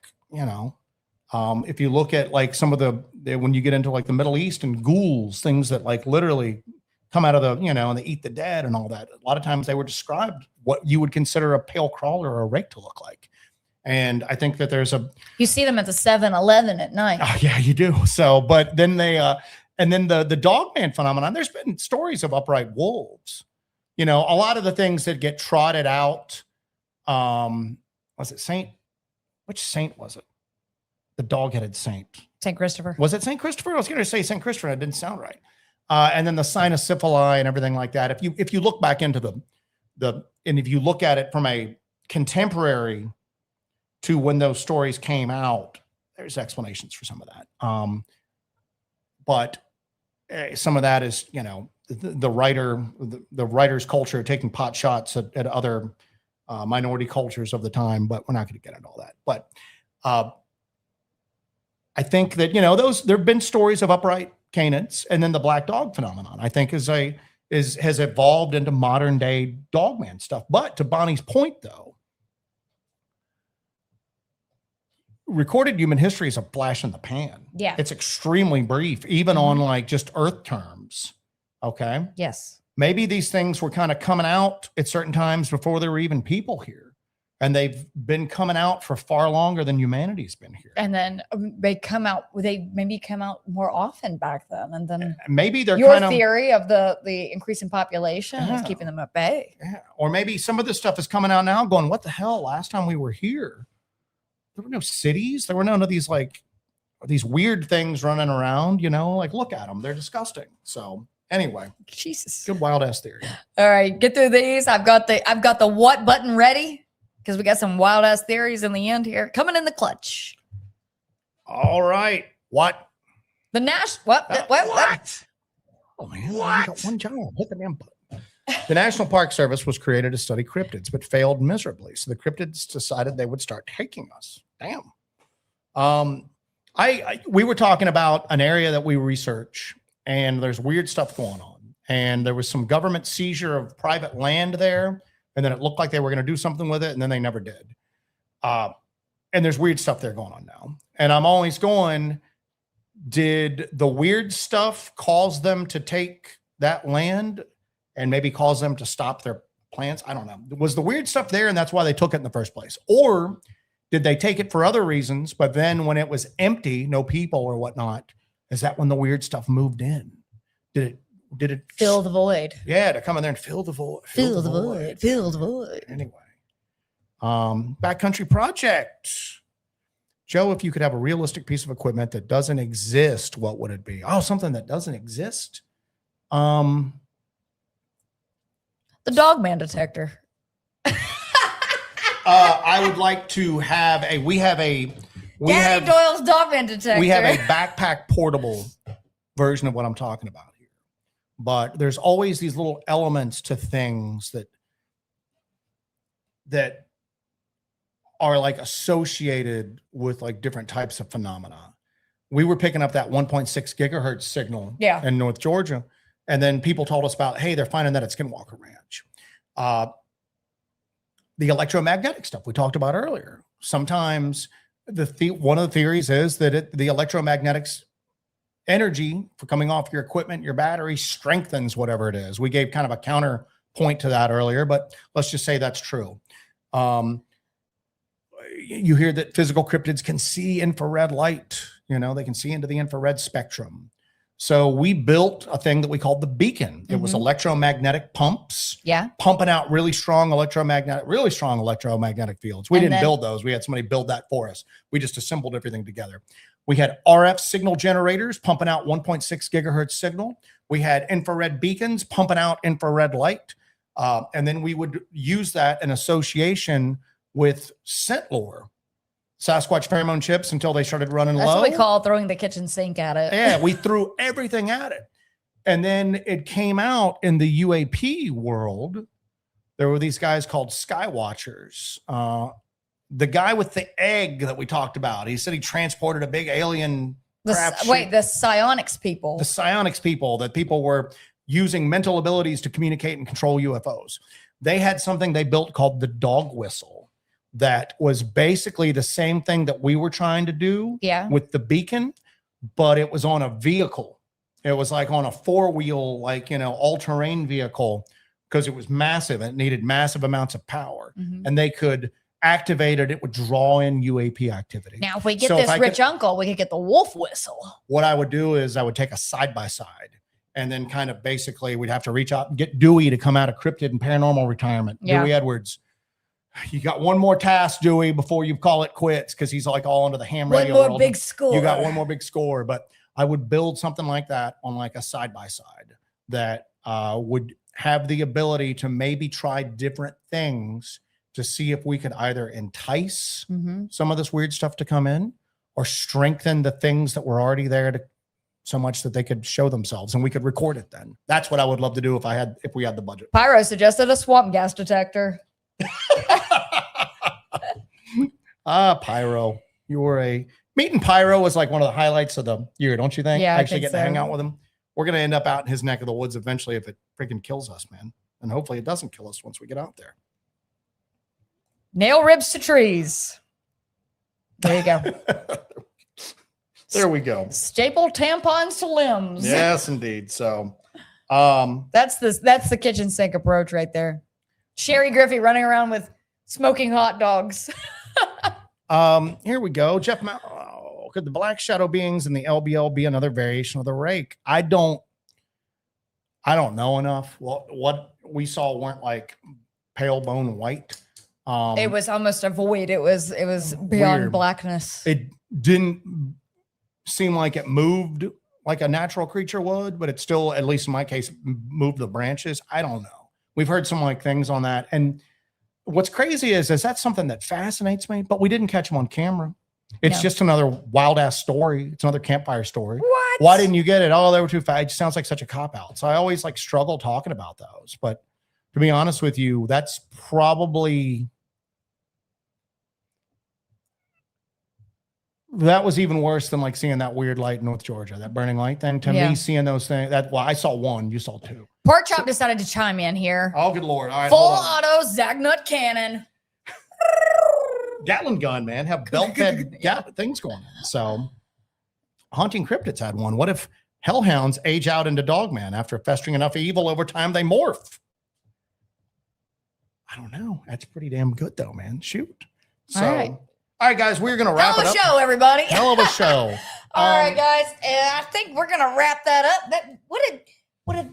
if you look at like some of when you get into like the Middle East and ghouls, things that like literally come out of and they eat the dead and all that. A lot of times they were described what you would consider a pale crawler or a rake to look like. And I think that you see them at the 7-Eleven at night. Oh yeah, you do. So, but then and then the Dogman phenomenon, there's been stories of upright wolves. A lot of the things that get trotted out. Was it which saint was it? The dog-headed saint. St. Christopher. Was it St. Christopher? I was going to say St. Christopher. It didn't sound right. And then the cynocephali and everything like that. If you look back into and if you look at it from a contemporary to when those stories came out, there's explanations for some of that. But some of that is, you know, the writer's culture taking pot shots at other minority cultures of the time, but we're not going to get into all that. But I think that, you know, there have been stories of upright canids, and then the black dog phenomenon, I think, has evolved into modern day Dogman stuff. But to Bonnie's point, though, recorded human history is a flash in the pan. Yeah. It's extremely brief, even on like just Earth terms. Okay. Yes. Maybe these things were kind of coming out at certain times before there were even people here. And they've been coming out for far longer than humanity's been here. And then they maybe come out more often back then. And then maybe they're your theory of the increase in population is keeping them at bay. Yeah. Or maybe some of this stuff is coming out now going, what the hell? Last time we were here, there were no cities. There were none of these these weird things running around, you know, like look at them. They're disgusting. So anyway, Jesus. Good wild ass theory. All right, get through these. I've got the what button ready because we got some wild ass theories in the end here coming in the clutch. All right. What? The what? Oh man, I got one job. Hit the damn button. The National Park Service was created to study cryptids, but failed miserably. So the cryptids decided they would start taking us. Damn. We were talking about an area that we research, and there's weird stuff going on. And there was some government seizure of private land there, and then it looked like they were going to do something with it, and then they never did. And there's weird stuff there going on now. And I'm always going, did the weird stuff cause them to take that land and maybe cause them to stop their plans? I don't know. Was the weird stuff there and that's why they took it in the first place? Or did they take it for other reasons, but then when it was empty, no people or whatnot, is that when the weird stuff moved in? Did it fill the void? Yeah, to come in there and fill the void. Fill the void. Anyway. Backcountry Project. Joe, if you could have a realistic piece of equipment that doesn't exist, what would it be? Oh, something that doesn't exist. The Dogman detector. I would like to have Danny Doyle's Dogman detector. We have a backpack portable version of what I'm talking about here. But there's always these little elements to things that are like associated with like different types of phenomena. We were picking up that 1.6 gigahertz signal in North Georgia. And then people told us about, hey, they're finding that at Skinwalker Ranch. The electromagnetic stuff we talked about earlier. Sometimes one of the theories is that the electromagnetic energy for coming off your equipment, your battery, strengthens whatever it is. We gave kind of a counterpoint to that earlier, but let's just say that's true. You hear that physical cryptids can see infrared light. You know, they can see into the infrared spectrum. So we built a thing that we called the beacon. It was electromagnetic pumps, pumping out really strong electromagnetic fields. We didn't build those. We had somebody build that for us. We just assembled everything together. We had RF signal generators pumping out 1.6 gigahertz signal. We had infrared beacons pumping out infrared light. And then we would use that in association with scent lore. Sasquatch pheromone chips until they started running low. That's what we call throwing the kitchen sink at it. Yeah, we threw everything at it. And then it came out in the UAP world. There were these guys called Skywatchers. The guy with the egg that we talked about, he said he transported a big alien craft ship. The psionics people. The psionics people, that people were using mental abilities to communicate and control UFOs. They had something they built called the dog whistle. That was basically the same thing that we were trying to do with the beacon, but it was on a vehicle. It was like on a 4-wheel, all-terrain vehicle, because it was massive and it needed massive amounts of power. And they could activate it. It would draw in UAP activity. Now, if we get this rich uncle, we could get the wolf whistle. What I would do is I would take a side-by-side and then kind of basically we'd have to reach out and get Dewey to come out of Cryptid and Paranormal retirement. Dewey Edwards. You got one more task, Dewey, before you call it quits, because he's like all into the ham radio world. One more big score. You got one more big score. But I would build something like that on like a side-by-side that would have the ability to maybe try different things to see if we could either entice Mm-hmm. some of this weird stuff to come in or strengthen the things that were already there to so much that they could show themselves and we could record it then. That's what I would love to do if we had the budget. Pyro suggested a swamp gas detector. Pyro. You were meeting Pyro was like one of the highlights of the year, don't you think? Yeah, I Actually think getting to hang so. out with him. We're going to end up out in his neck of the woods eventually if it freaking kills us, man. And hopefully it doesn't kill us once we get out there. Nail ribs to trees. There you go. There we go. Staple tampons to limbs. Yes, indeed. So, That's the kitchen sink approach right there. Sherry Griffey running around with smoking hot dogs. here we go. Jeff, could the black shadow beings in the LBL be another variation of the rake? I don't know enough. What we saw weren't like pale bone white. It was almost a void. It was beyond Weird. blackness. It didn't seem like it moved like a natural creature would, but it still, at least in my case, moved the branches. I don't know. We've heard some like things on that. And what's crazy is that's something that fascinates me, but we didn't catch them on camera. It's No. just another wild ass story. It's another campfire story. What? Why didn't you get it? Oh, they were too fast. It just sounds like such a cop out. So I always like struggle talking about those. But to be honest with you, that's probably, that was even worse than like seeing that weird light in North Georgia, that burning light thing. To Yeah. me, seeing those things, I saw one, you saw two. Pork Chop decided to chime in here. Oh, good Lord. All right. Full hold on. auto Zagnut cannon. Gatling gun, man. Have belt fed things going on. So, Haunting Cryptids had one. What if hellhounds age out into Dogman after festering enough evil over time they morph? I don't know. That's pretty damn good though, man. Shoot. So, All right. Guys, we're gonna wrap Hell it of up. a show, everybody. Hell of a show. All right, guys. And I think we're gonna wrap that up. What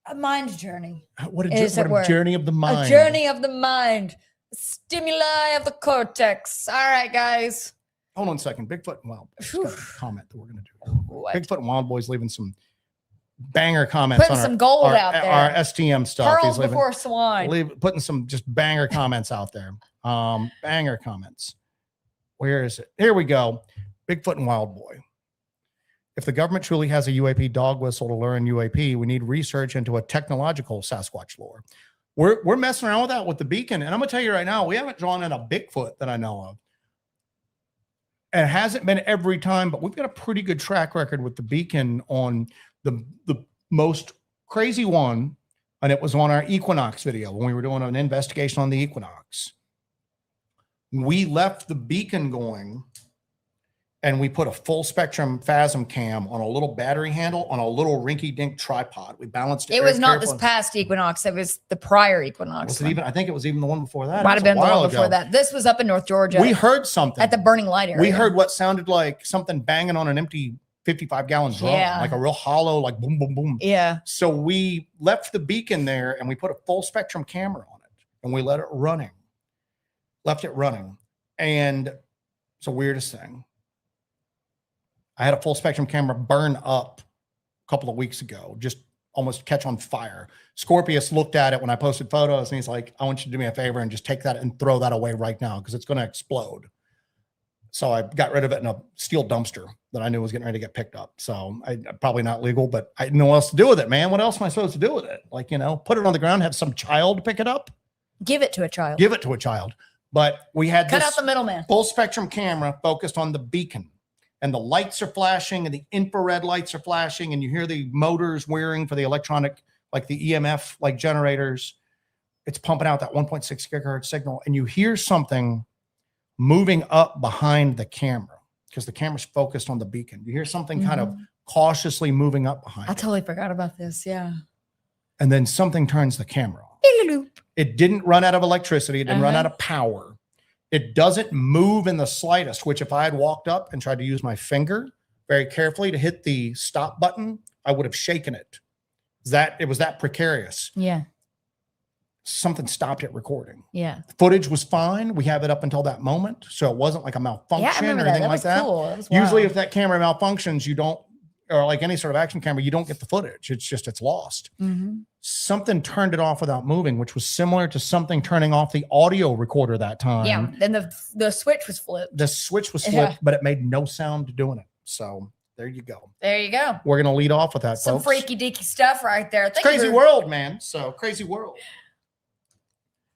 a mind journey. What Is it a word? journey of the mind. A journey of the mind. Stimuli of the cortex. All right, guys. Hold on a second. Bigfoot and Wild Boys. Got a comment that we're gonna do. What? Bigfoot and Wild Boys leaving some banger comments Putting on some gold our, out there. our STM stuff. Pearls He's leaving, before swine. putting some just banger comments out there. Banger comments. Where is it? Here we go. Bigfoot and Wild Boy. If the government truly has a UAP dog whistle to learn UAP, we need research into a technological Sasquatch lore. We're messing around with that with the beacon. And I'm going to tell you right now, we haven't drawn in a Bigfoot that I know of. And it hasn't been every time, but we've got a pretty good track record with the beacon on the most crazy one. And it was on our Equinox video when we were doing an investigation on the Equinox. We left the beacon going and we put a full spectrum phasm cam on a little battery handle on a little rinky dink tripod. We balanced it. It very was not this carefully. past equinox. It was the prior equinox. Was it even? I think it was even the one before that. Might It have was a been the while one before ago. that. This was up in North Georgia. We heard something at the Burning Light area. We heard what sounded like something banging on an empty 55-gallon drum, Yeah. like a real hollow, like boom, boom, boom. Yeah. So we left the beacon there and we put a full spectrum camera on it and we let it running, left it running. And it's the weirdest thing. I had a full spectrum camera burn up a couple of weeks ago, just almost catch on fire. Scorpius looked at it when I posted photos and he's like, I want you to do me a favor and just take that and throw that away right now because it's going to explode. So I got rid of it in a steel dumpster that I knew was getting ready to get picked up. So probably not legal, but I didn't know what else to do with it, man. What else am I supposed to do with it? Like, put it on the ground, have some child pick it up, Give it to a child. give it to a child. But we had Cut this out the middleman. full spectrum camera focused on the beacon and the lights are flashing and the infrared lights are flashing and you hear the motors whirring for the electronic, like the EMF, like generators. It's pumping out that 1.6 gigahertz signal and you hear something moving up behind the camera because the camera's focused on the beacon. You hear something kind of cautiously moving up behind I it. totally forgot about this. Yeah. And then something turns the camera off. It didn't run out of electricity. It didn't run out of power. It doesn't move in the slightest, which if I had walked up and tried to use my finger very carefully to hit the stop button, I would have shaken it. It was that precarious. Yeah. Something stopped it recording. Yeah. Footage was fine. We have it up until that moment. So it wasn't like a malfunction Yeah, I remember or that. anything That like was that. cool. That was Usually wild. if that camera malfunctions, you don't, or like any sort of action camera, you don't get the footage. It's lost. Something turned it off without moving, which was similar to something turning off the audio recorder that time. Yeah, and the switch was flipped. The switch was flipped, but it made no sound doing it. So there you go. There you go. We're going to lead off with that, Some folks. freaky deaky stuff right there. It's crazy world, man. So crazy world.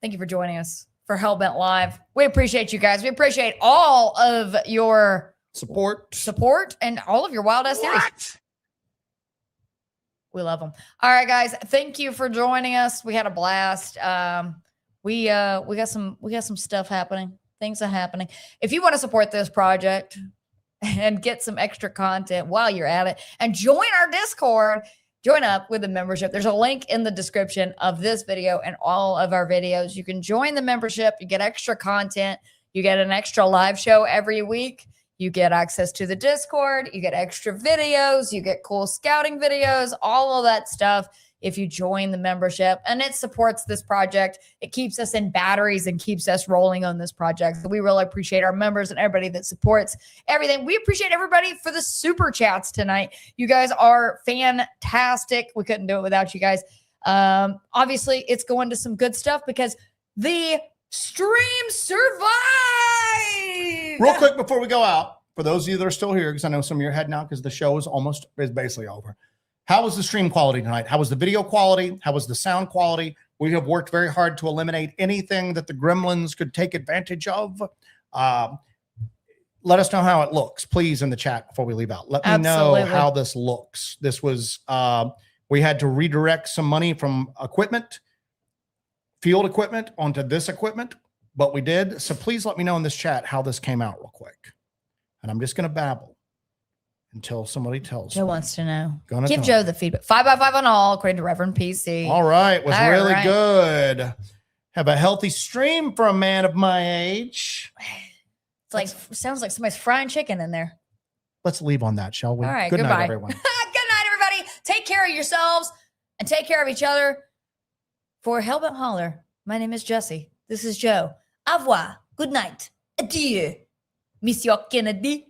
Thank you for joining us for Hellbent Live. We appreciate you guys. We appreciate all of your support and all of your wild ass theories. We love them. All right, guys. Thank you for joining us. We had a blast. We got some stuff happening. Things are happening. If you want to support this project and get some extra content while you're at it and join our Discord, join up with the membership. There's a link in the description of this video and all of our videos. You can join the membership. You get extra content. You get an extra live show every week. You get access to the Discord. You get extra videos. You get cool scouting videos, all of that stuff if you join the membership. And it supports this project. It keeps us in batteries and keeps us rolling on this project. So we really appreciate our members and everybody that supports everything. We appreciate everybody for the super chats tonight. You guys are fantastic. We couldn't do it without you guys. Obviously, it's going to some good stuff because the stream survived. Real quick before we go out, for those of you that are still here, because I know some of you are heading out because the show is basically over. How was the stream quality tonight? How was the video quality? How was the sound quality? We have worked very hard to eliminate anything that the gremlins could take advantage of. Let us know how it looks, please, in the chat before we leave out. Let me know how this looks. This was, we had to redirect some money from field equipment onto this equipment, but we did. So please let me know in this chat how this came out real quick. And I'm just going to babble until somebody tells me. Joe wants to know. Give Joe the feedback. 5 out of 5 on all, according to Reverend PC. All right. Was really good. Have a healthy stream for a man of my age. It's like, sounds like somebody's frying chicken in there. Let's leave on that, shall we? All right. Good Goodbye. night, everyone. Good night, everybody. Take care of yourselves and take care of each other. For Hellbent Holler, my name is Jesse. This is Joe. Au revoir. Good night. Adieu. Monsieur Kennedy.